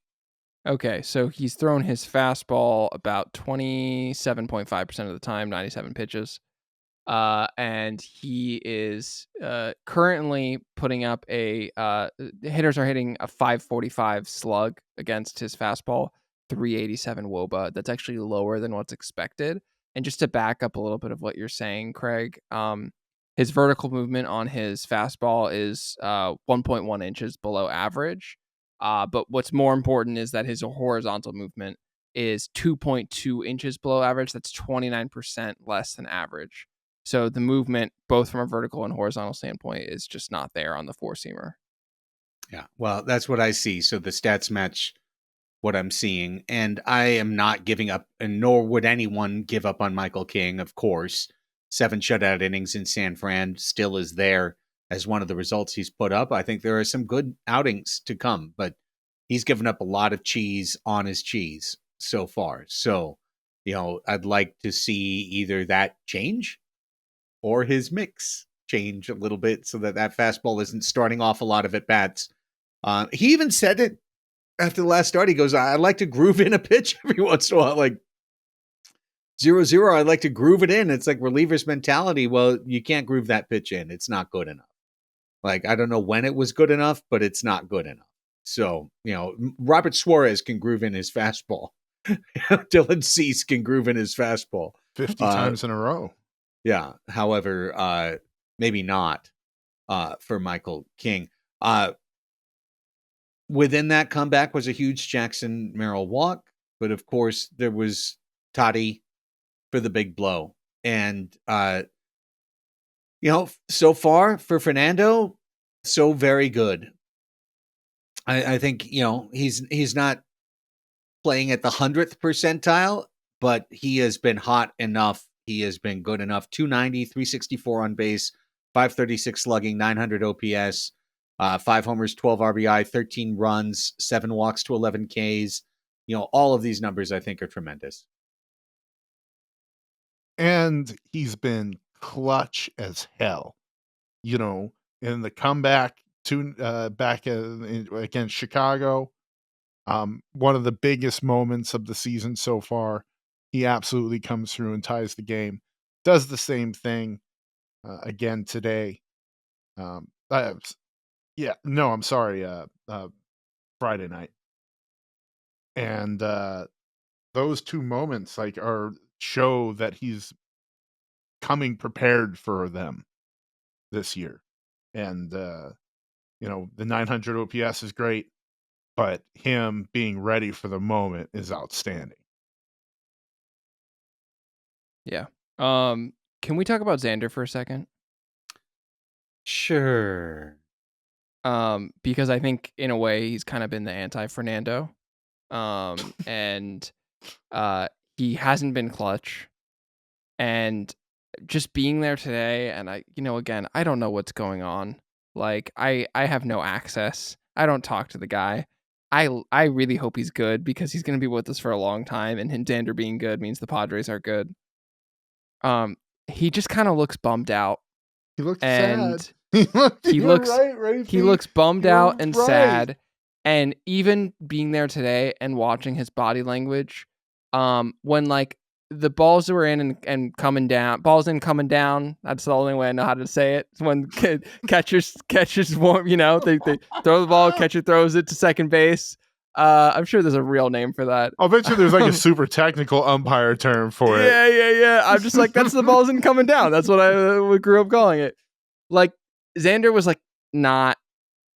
Okay, so he's thrown his fastball about 27.5% of the time, 97 pitches. And he is currently putting up hitters are hitting a 545 slug against his fastball, 387 WOBA. That's actually lower than what's expected. And just to back up a little bit of what you're saying, Craig, his vertical movement on his fastball is 1.1 inches below average. But what's more important is that his horizontal movement is 2.2 inches below average. That's 29% less than average. So the movement, both from a vertical and horizontal standpoint, is just not there on the four-seamer. Yeah, well, that's what I see. So the stats match what I'm seeing. And I am not giving up, and nor would anyone give up on Michael King, of course. 7 shutout innings in San Fran still is there as one of the results he's put up. I think there are some good outings to come, but he's given up a lot of cheese on his cheese so far. So, I'd like to see either that change or his mix change a little bit so that fastball isn't starting off a lot of at-bats. He even said it after the last start. He goes, I'd like to groove in a pitch every once in a while, like 0-0. I'd like to groove it in. It's like reliever's mentality. Well, you can't groove that pitch in. It's not good enough. Like, I don't know when it was good enough, but it's not good enough. So, Robert Suarez can groove in his fastball. Dylan Cease can groove in his fastball 50 times in a row. Yeah. However, maybe not for Michael King. Within that comeback was a huge Jackson Merrill walk, but of course there was Toddy for the big blow. And so far for Fernando, so very good. I think he's not playing at the 100th percentile, but he has been hot enough. He has been good enough. 290, 364 on base, 536 slugging, 900 OPS, 5 homers, 12 RBI, 13 runs, 7 walks to 11 Ks. All of these numbers I think are tremendous. And he's been clutch as hell. In the comeback back against Chicago, one of the biggest moments of the season so far. He absolutely comes through and ties the game. Does the same thing again today. I'm sorry. Friday night. And those two moments show that he's coming prepared for them this year. And the 900 OPS is great, but him being ready for the moment is outstanding. Yeah. Can we talk about Xander for a second? Sure. Because I think in a way he's kind of been the anti-Fernando. And he hasn't been clutch. And just being there today, and again, I don't know what's going on. Like, I have no access. I don't talk to the guy. I really hope he's good because he's going to be with us for a long time, and Xander being good means the Padres are good. He just kind of looks bummed out. He looks and sad. he looks right, he looks bummed out and right. sad. And even being there today and watching his body language, when like the balls were in and coming down, balls in coming down. That's the only way I know how to say it. It's when catchers warm, they throw the ball, catcher throws it to second base. I'm sure there's a real name for that. I'll bet you there's like a super technical umpire term for it. Yeah. I'm just like, that's the balls in coming down. That's what I grew up calling it. Like, Xander was like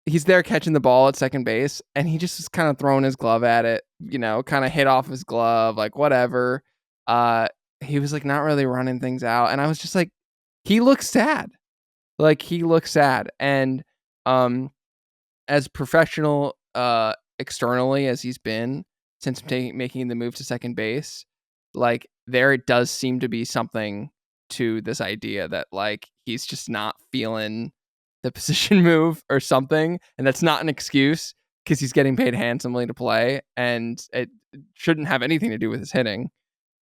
he's there catching the ball at second base, and he just was kind of throwing his glove at it, kind of hit off his glove, like whatever. He was like not really running things out, and I was just like, he looks sad. And as professional externally as he's been since making the move to second base, like there it does seem to be something to this idea that like he's just not feeling the position move or something, and that's not an excuse because he's getting paid handsomely to play, and it shouldn't have anything to do with his hitting.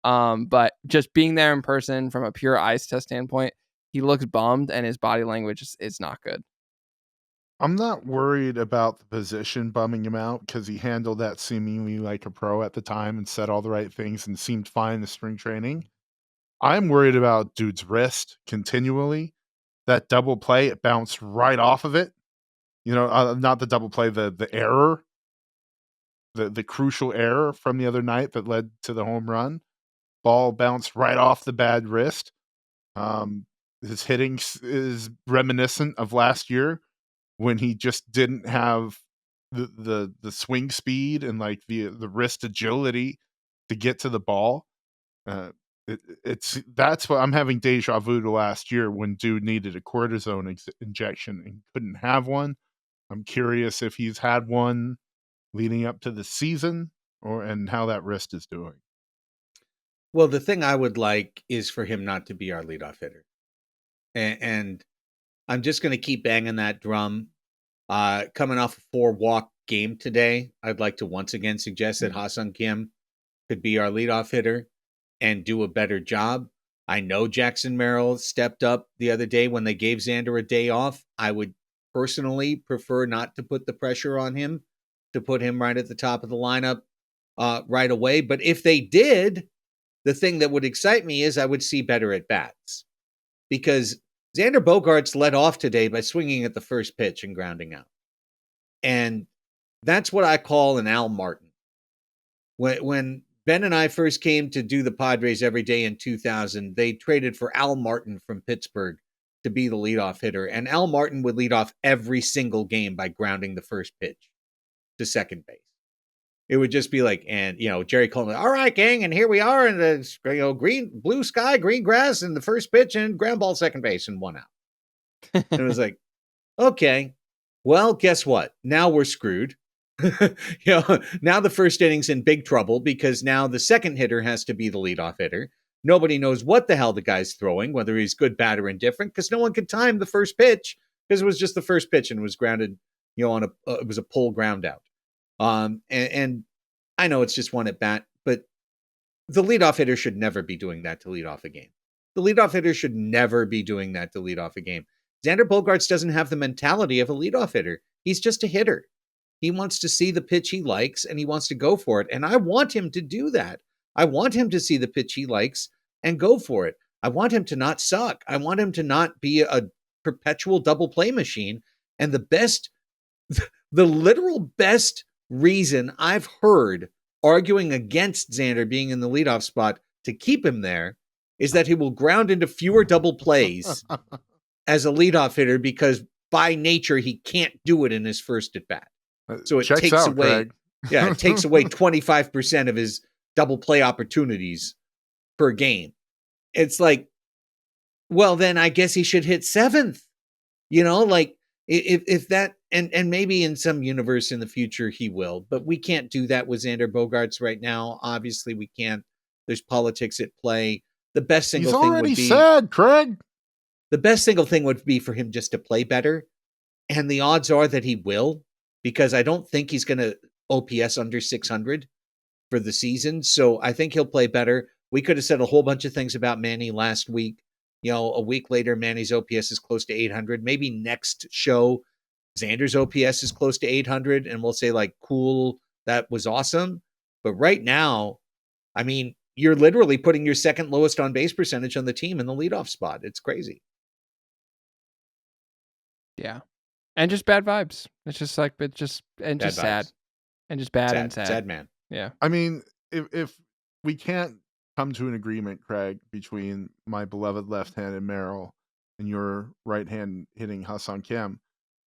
But just being there in person from a pure eyes test standpoint, he looks bummed, and his body language is not good. I'm not worried about the position bumming him out because he handled that seemingly like a pro at the time and said all the right things and seemed fine in the spring training. I'm worried about dude's wrist continually. That double play, it bounced right off of it. Not the double play, the error, the crucial error from the other night that led to the home run. Ball bounced right off the bad wrist. His hitting is reminiscent of last year when he just didn't have the swing speed and like the wrist agility to get to the ball. That's what I'm having deja vu to last year when dude needed a cortisone injection and couldn't have one. I'm curious if he's had one leading up to the season and how that wrist is doing. Well, the thing I would like is for him not to be our leadoff hitter. And I'm just going to keep banging that drum. Coming off a 4-walk game today, I'd like to once again suggest that Ha-Seong Kim could be our leadoff hitter and do a better job. I know Jackson Merrill stepped up the other day when they gave Xander a day off. I would personally prefer not to put the pressure on him to put him right at the top of the lineup right away. But if they did, the thing that would excite me is I would see better at bats, because Xander Bogaerts led off today by swinging at the first pitch and grounding out. And that's what I call an Al Martin. When Ben and I first came to do the Padres every day in 2000, they traded for Al Martin from Pittsburgh to be the leadoff hitter. And Al Martin would lead off every single game by grounding the first pitch to second base. It would just be like, and, Jerry Coleman, all right, gang, and here we are in the, blue sky, green grass, and the first pitch and ground ball second base and 1 out. And it was like, okay, well, guess what? Now we're screwed. Now the first inning's in big trouble because now the second hitter has to be the leadoff hitter. Nobody knows what the hell the guy's throwing, whether he's good, bad, or indifferent, because no one could time the first pitch because it was just the first pitch and it was grounded, it was a pull ground out. And I know it's just one at bat, but the leadoff hitter should never be doing that to lead off a game. The leadoff hitter should never be doing that to lead off a game. Xander Bogaerts doesn't have the mentality of a leadoff hitter. He's just a hitter. He wants to see the pitch he likes and he wants to go for it. And I want him to do that. I want him to see the pitch he likes and go for it. I want him to not suck. I want him to not be a perpetual double play machine. And the literal best reason I've heard arguing against Xander being in the leadoff spot to keep him there is that he will ground into fewer double plays as a leadoff hitter because by nature he can't do it in his first at bat. So it takes away, it takes away 25% of his double play opportunities per game. It's like, well, then I guess he should hit seventh. If that, and maybe in some universe in the future he will, but we can't do that with Xander Bogaerts right now. Obviously we can't. There's politics at play. the best single He's thing already would be said, Craig. the best single thing would be for him just to play better. And the odds are that he will, because I don't think he's going to OPS under 600 for the season. So I think he'll play better. We could have said a whole bunch of things about Manny last week. A week later, Manny's OPS is close to 800. Maybe next show, Xander's OPS is close to 800, and we'll say, like, cool, that was awesome. But right now, I mean, you're literally putting your second lowest on base percentage on the team in the leadoff spot. It's crazy. Yeah. And just bad vibes. It's just sad. And just bad and sad. Sad man. Yeah. I mean, if we can't come to an agreement, Craig, between my beloved left-handed Merrill and your right-hand hitting Hassan Kim,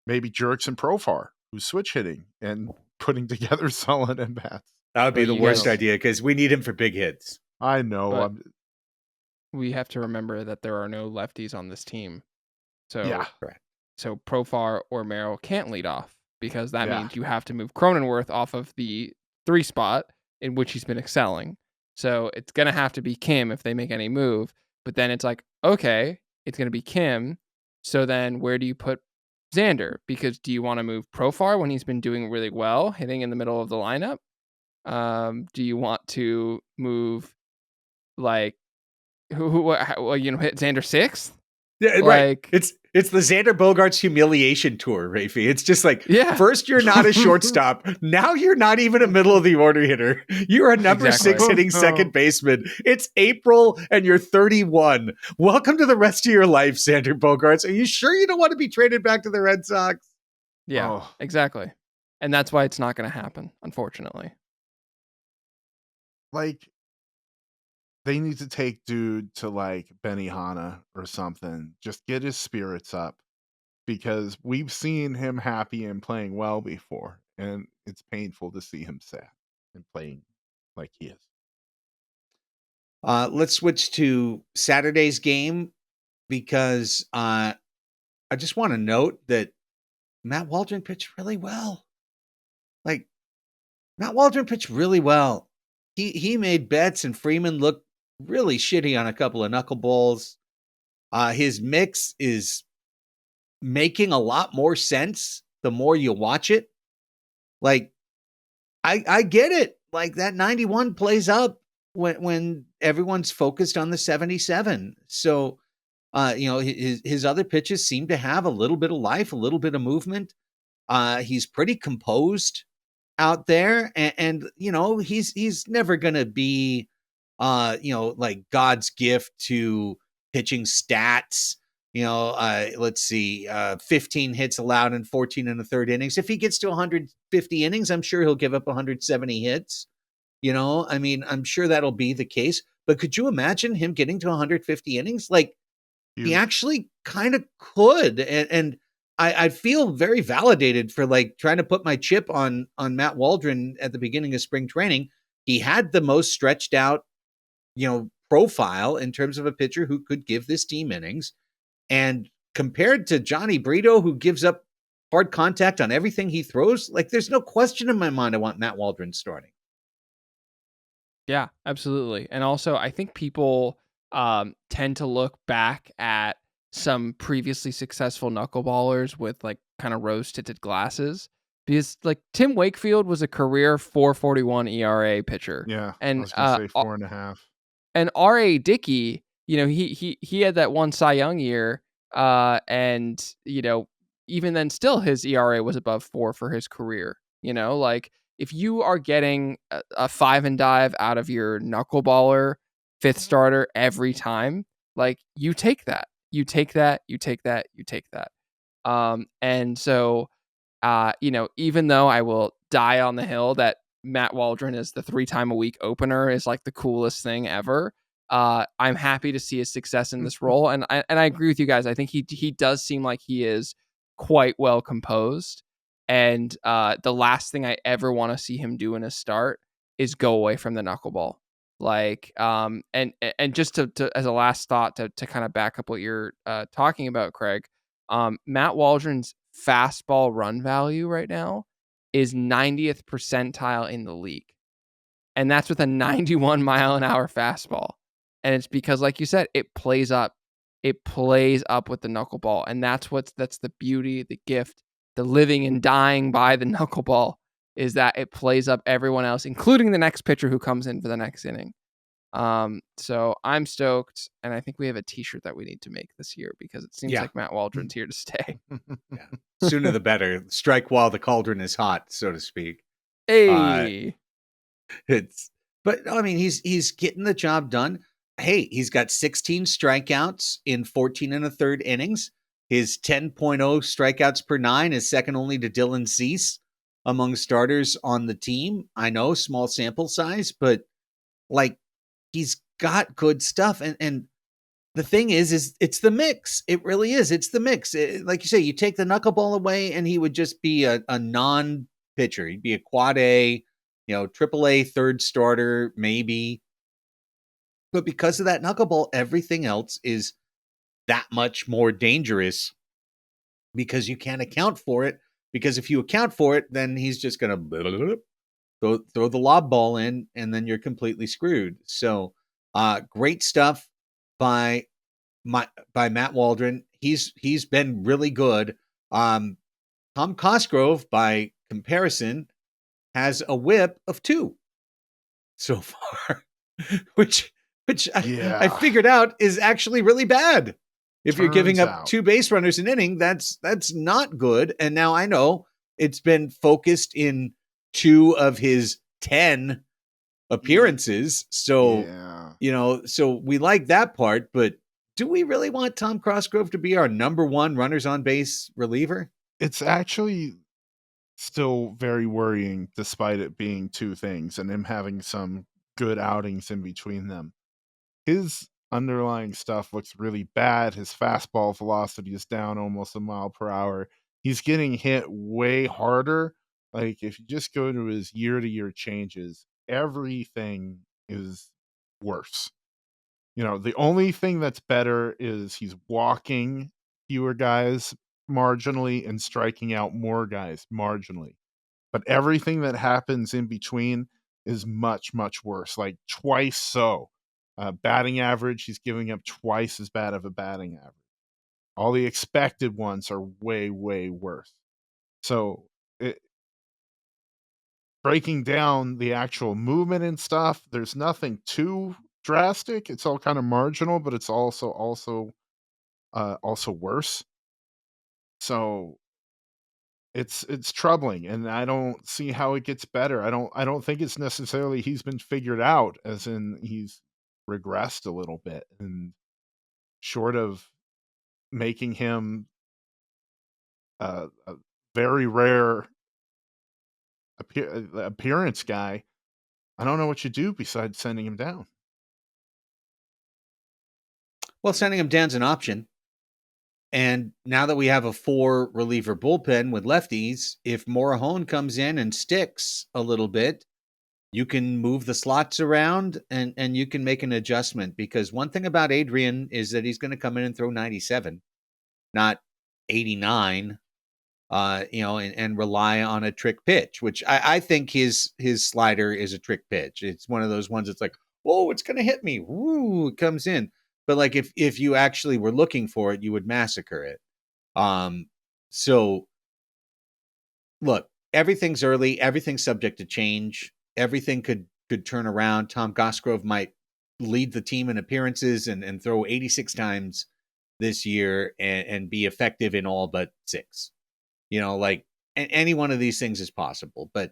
maybe Jurickson Profar, who's switch hitting and putting together solid at-bats. That would be the worst idea, because we need him for big hits. I know. We have to remember that there are no lefties on this team. So yeah. Correct. So Profar or Merrill can't lead off, because that means you have to move Cronenworth off of the 3 spot in which he's been excelling. So it's going to have to be Kim if they make any move. But then it's like, okay, it's going to be Kim. So then where do you put Xander? Because do you want to move Profar when he's been doing really well, hitting in the middle of the lineup? Do you want to move, like, hit Xander 6th? Yeah, right. It's the Xander Bogaerts humiliation tour, Raphie. It's just like, first you're not a shortstop. Now you're not even a middle of the order hitter. You're a number 6 hitting second baseman. It's April and you're 31. Welcome to the rest of your life, Xander Bogaerts. Are you sure you don't want to be traded back to the Red Sox? Yeah, exactly. And that's why it's not going to happen, unfortunately. Like, they need to take dude to, like, Benihana or something. Just get his spirits up, because we've seen him happy and playing well before, and it's painful to see him sad and playing like he is. Let's switch to Saturday's game, because I just want to note that Matt Waldron pitched really well. Like, Matt Waldron pitched really well. He made Betts and Freeman look really shitty on a couple of knuckleballs. His mix is making a lot more sense the more you watch it. Like, I get it. Like, that 91 plays up when everyone's focused on the 77. So, his other pitches seem to have a little bit of life, a little bit of movement. He's pretty composed out there, and he's never gonna be like God's gift to pitching stats. Let's see, 15 hits allowed in 14 and a third innings. If he gets to 150 innings, I'm sure he'll give up 170 hits. I'm sure that'll be the case. But could you imagine him getting to 150 innings? Like, he actually kind of could. And I feel very validated for, like, trying to put my chip on Matt Waldron at the beginning of spring training. He had the most stretched out, profile in terms of a pitcher who could give this team innings. And compared to Johnny Brito, who gives up hard contact on everything he throws, like, there's no question in my mind I want Matt Waldron starting. Yeah, absolutely. And also, I think people tend to look back at some previously successful knuckleballers with, like, kind of rose-tinted glasses, because, like, Tim Wakefield was a career 4.41 ERA pitcher. Yeah, and I was going to say 4.5. And R.A. Dickey, he had that one Cy Young year, and even then, still his ERA was above 4 for his career. Like, if you are getting a 5 and dive out of your knuckleballer 5th starter every time, like, you take that. You take that. And so, even though I will die on the hill that Matt Waldron is the 3-time-a-week opener is, like, the coolest thing ever, I'm happy to see his success in this role. And I agree with you guys. I think he does seem like he is quite well composed. And the last thing I ever want to see him do in a start is go away from the knuckleball. Like, and just to as a last thought to kind of back up what you're talking about, Craig, Matt Waldron's fastball run value right now is 90th percentile in the league. And that's with a 91 mile an hour fastball. And it's because, like you said, it plays up with the knuckleball. And that's the beauty, the gift, the living and dying by the knuckleball, is that it plays up everyone else, including the next pitcher who comes in for the next inning. So I'm stoked, and I think we have a t-shirt that we need to make this year because it seems like Matt Waldron's here to stay. Yeah. Sooner the better. Strike while the cauldron is hot, so to speak. Hey. But I mean, he's getting the job done. Hey, he's got 16 strikeouts in 14 and a third innings. His 10.0 strikeouts per 9 is second only to Dylan Cease among starters on the team. I know, small sample size, but like, he's got good stuff. And the thing is it's the mix. It really is. It's the mix. Like you say, you take the knuckleball away and he would just be a non-pitcher. He'd be a quad A, triple A third starter, maybe. But because of that knuckleball, everything else is that much more dangerous because you can't account for it. Because if you account for it, then he's just going to throw the lob ball in, and then you're completely screwed. So great stuff by Matt Waldron. He's been really good. Tom Cosgrove, by comparison, has a whip of 2 so far, which I figured out is actually really bad. If you're giving up 2 base runners an inning, that's not good. And now I know it's been focused in 2 of his 10 appearances. So, so we like that part, but do we really want Tom Cosgrove to be our number 1 runners on base reliever? It's actually still very worrying, despite it being 2 things and him having some good outings in between them. His underlying stuff looks really bad. His fastball velocity is down almost a mile per hour. He's getting hit way harder. Like, if you just go to his year-to-year changes, everything is worse. The only thing that's better is he's walking fewer guys marginally and striking out more guys marginally. But everything that happens in between is much, much worse, like twice so. Batting average, he's giving up twice as bad of a batting average. All the expected ones are way, way worse. So breaking down the actual movement and stuff, there's nothing too drastic. It's all kind of marginal, but it's also worse. So it's troubling, and I don't see how it gets better. I don't think it's necessarily he's been figured out, as in he's regressed a little bit, and short of making him a very rare appearance guy, I don't know what you do besides sending him down. Well, sending him down's an option. And now that we have a 4 reliever bullpen with lefties, if Morahone comes in and sticks a little bit, you can move the slots around and you can make an adjustment. Because one thing about Adrian is that he's going to come in and throw 97, not 89, and rely on a trick pitch, which I think his slider is a trick pitch. It's one of those ones that's like, oh, it's going to hit me. Woo, it comes in. But like if you actually were looking for it, you would massacre it. So look, everything's early, everything's subject to change. Everything could turn around. Tom Cosgrove might lead the team in appearances and throw 86 times this year and be effective in all but 6. Like any one of these things is possible. But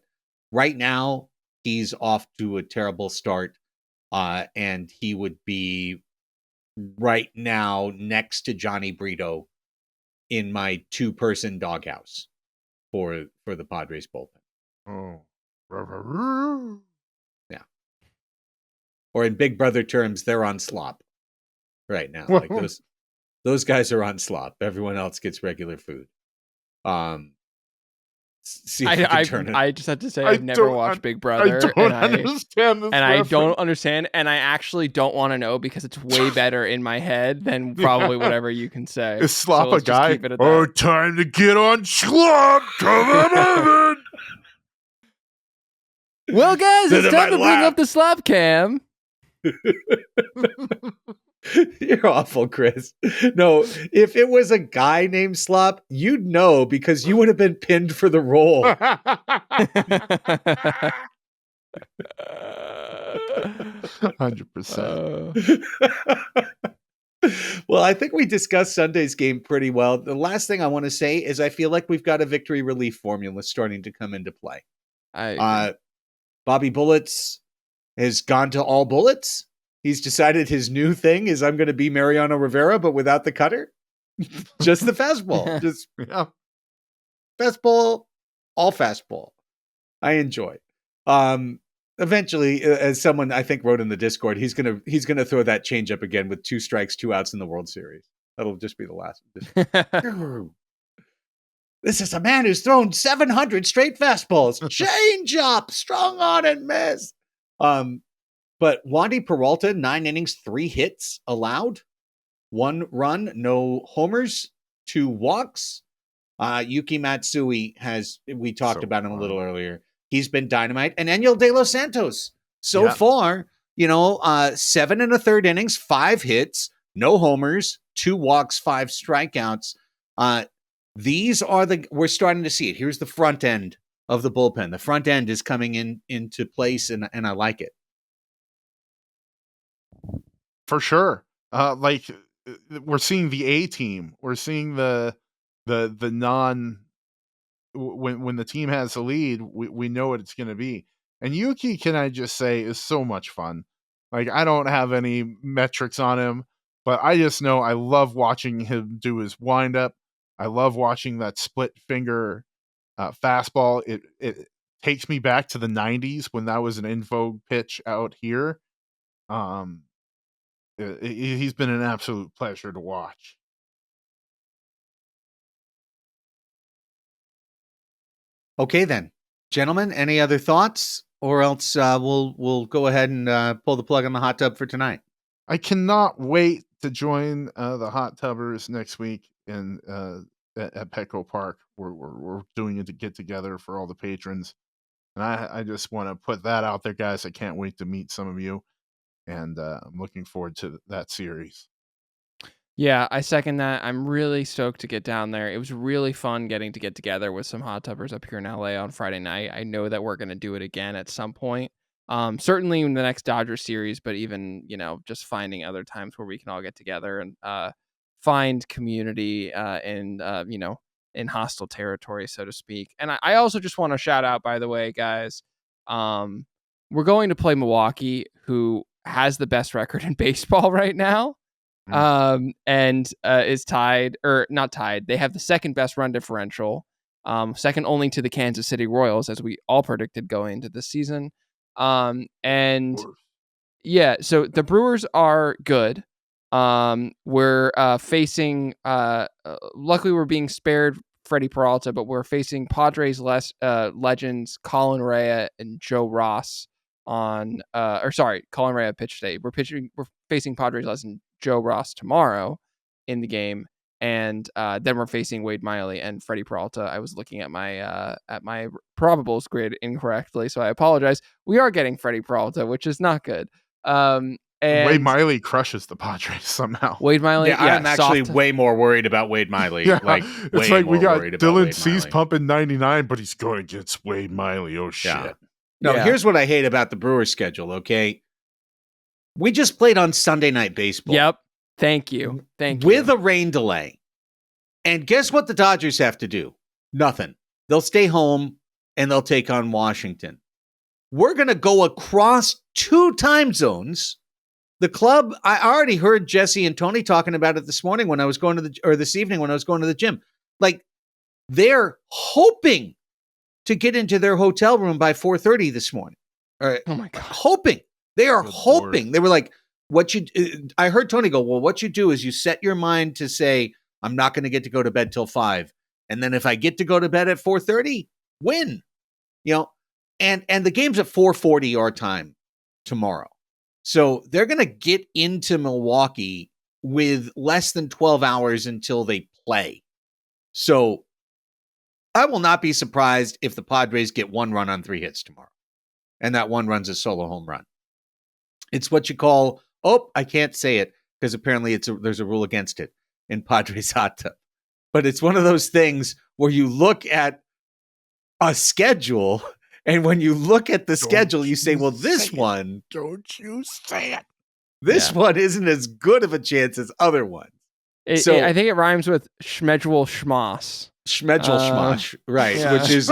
right now, he's off to a terrible start. And he would be right now next to Johnny Brito in my 2-person doghouse for the Padres bullpen. Oh. Yeah. Or in Big Brother terms, they're on slop right now. Like those guys are on slop. Everyone else gets regular food. See if I just have to say I've never watched Big Brother, I don't understand, and I actually don't want to know because it's way better in my head than probably whatever you can say. Is slop a guy? Oh, time to get on slop! Come on, well, guys, it's time to bring up the slop cam. You're awful, Chris. No, if it was a guy named Slop, you'd know because you would have been pinned for the role. 100%. Well, I think we discussed Sunday's game pretty well. The last thing I want to say is I feel like we've got a victory relief formula starting to come into play. I agree. Bobby Bullets has gone to all bullets. He's decided his new thing is I'm going to be Mariano Rivera, but without the cutter. Just the fastball. Just fastball, all fastball. I enjoy. Eventually, as someone I think wrote in the Discord, he's gonna throw that changeup again with 2 strikes, 2 outs in the World Series. That'll just be the last. This is a man who's thrown 700 straight fastballs. Changeup, strong on and miss. But Wandy Peralta, 9 innings, 3 hits allowed, 1 run, no homers, 2 walks. Yuki Matsui we talked about him a little earlier. He's been dynamite. And Daniel De Los Santos, so far, 7 1/3 innings, 5 hits, no homers, 2 walks, 5 strikeouts. These are we're starting to see it. Here's the front end of the bullpen. The front end is coming into place, and I like it. For sure. We're seeing the A team. We're seeing the non when the team has the lead, we know what it's going to be. And Yuki, can I just say, is so much fun. Like, I don't have any metrics on him, but I just know I love watching him do his windup. I love watching that split finger fastball. It takes me back to the 90s when that was an in vogue pitch out here. He's been an absolute pleasure to watch. Okay, then, gentlemen, any other thoughts, or else we'll go ahead and pull the plug on the hot tub for tonight. I cannot wait to join the Hot Tubbers next week at Petco Park. We're doing it to get together for all the patrons, and I just want to put that out there, guys. I can't wait to meet some of you, and I'm looking forward to that series. Yeah, I second that. I'm really stoked to get down there. It was really fun getting to get together with some hot tubbers up here in LA on Friday night. I know that we're going to do it again at some point. Certainly in the next Dodgers series, but even, just finding other times where we can all get together and find community in hostile territory, so to speak. And I also just want to shout out, by the way, guys, we're going to play Milwaukee, who has the best record in baseball right now. And is tied, or not tied. They have the second best run differential, second only to the Kansas City Royals, as we all predicted going into this season. And yeah, so the Brewers are good. We're facing, luckily we're being spared Freddie Peralta, but we're facing Padres legends Colin Rea and Joe Ross Colin Rea pitched today. We're facing Padres legend Joe Ross tomorrow in the game, and then we're facing Wade Miley and Freddie Peralta. I was looking at my probables grid incorrectly, so I apologize. We are getting Freddie Peralta, which is not good. And Wade Miley crushes the Padres somehow. Wade Miley, I'm actually way more worried about Wade Miley. Yeah, it's like we got Dylan Cease pumping 99, but he's going against Wade Miley. Oh shit! Yeah. No, here's what I hate about the Brewers schedule. Okay. We just played on Sunday Night Baseball. Yep. Thank you. With a rain delay. And guess what the Dodgers have to do? Nothing. They'll stay home and they'll take on Washington. We're going to go across 2 time zones. The club, I already heard Jesse and Tony talking about it this morning when I was going to this evening when I was going to the gym. Like, they're hoping to get into their hotel room by 4:30 this morning. Oh my God. Hoping. They are Good hoping. Lord. They were like, I heard Tony go, well, what you do is you set your mind to say, I'm not going to get to go to bed till 5. And then if I get to go to bed at 4:30, win. And the game's at 4:40 our time tomorrow. So they're going to get into Milwaukee with less than 12 hours until they play. So I will not be surprised if the Padres get 1 run on 3 hits tomorrow. And that 1 run's a solo home run. It's what you call, I can't say it because apparently there's a rule against it in Padres Hot Tub. But it's one of those things where you look at a schedule, and when you look at the schedule, you say, well, this one, don't you say it. This one isn't as good of a chance as other ones. I think it rhymes with schmedule schmoss. Schmedule schmosh, right? yeah. Which is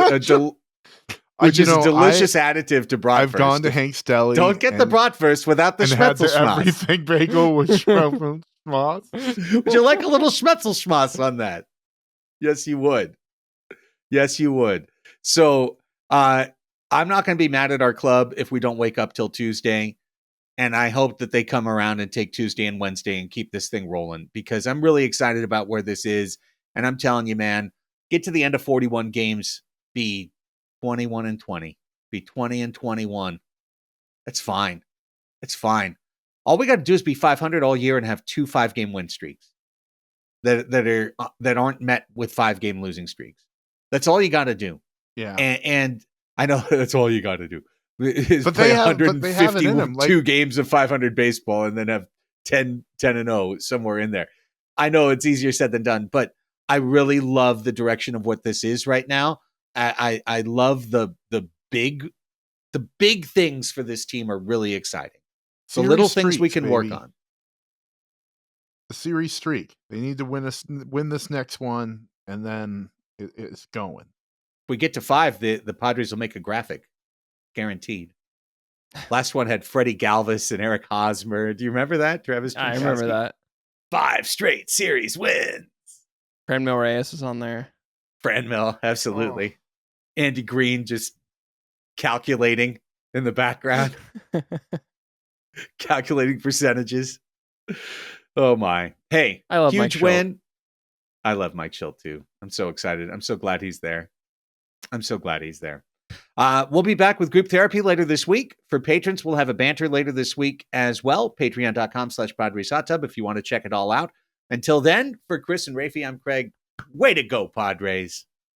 a delicious additive to bratwurst. I've gone to Hank's Deli. Don't get the bratwurst without the schmetzel schmoss. Everything bagel with schmetzel schmoss. Would you like a little schmetzel schmoss on that? Yes, you would. Yes, you would. So I'm not going to be mad at our club if we don't wake up till Tuesday. And I hope that they come around and take Tuesday and Wednesday and keep this thing rolling, because I'm really excited about where this is. And I'm telling you, man, get to the end of 41 games, be 21-20, be 20-21. That's fine. It's fine. All we got to do is be 500 all year and have 2 5-game win streaks that aren't met with 5-game losing streaks. That's all you got to do. Yeah. And I know that's all you got to do. But they have it in them. 2 games of 500 baseball and then have 10-0 somewhere in there. I know it's easier said than done, but I really love the direction of what this is right now. I love the big things for this team are really exciting. So little things we can work on. The series streak. They need to win this next one, and then it's going. If we get to 5, the Padres will make a graphic. Guaranteed. Last one had Freddie Galvis and Eric Hosmer. Do you remember that? Travis? I remember that. 5 straight series wins. Franmil Reyes is on there. Franmil, absolutely. Andy Green just calculating in the background. Calculating percentages. Oh my. Hey, I love huge Mike win. Schilt. I love Mike Schilt too. I'm so excited. I'm so glad he's there. We'll be back with group therapy later this week. For patrons, we'll have a banter later this week as well. Patreon.com/Padres Hot Tub if you want to check it all out. Until then, for Chris and Raphie, I'm Craig. Way to go, Padres.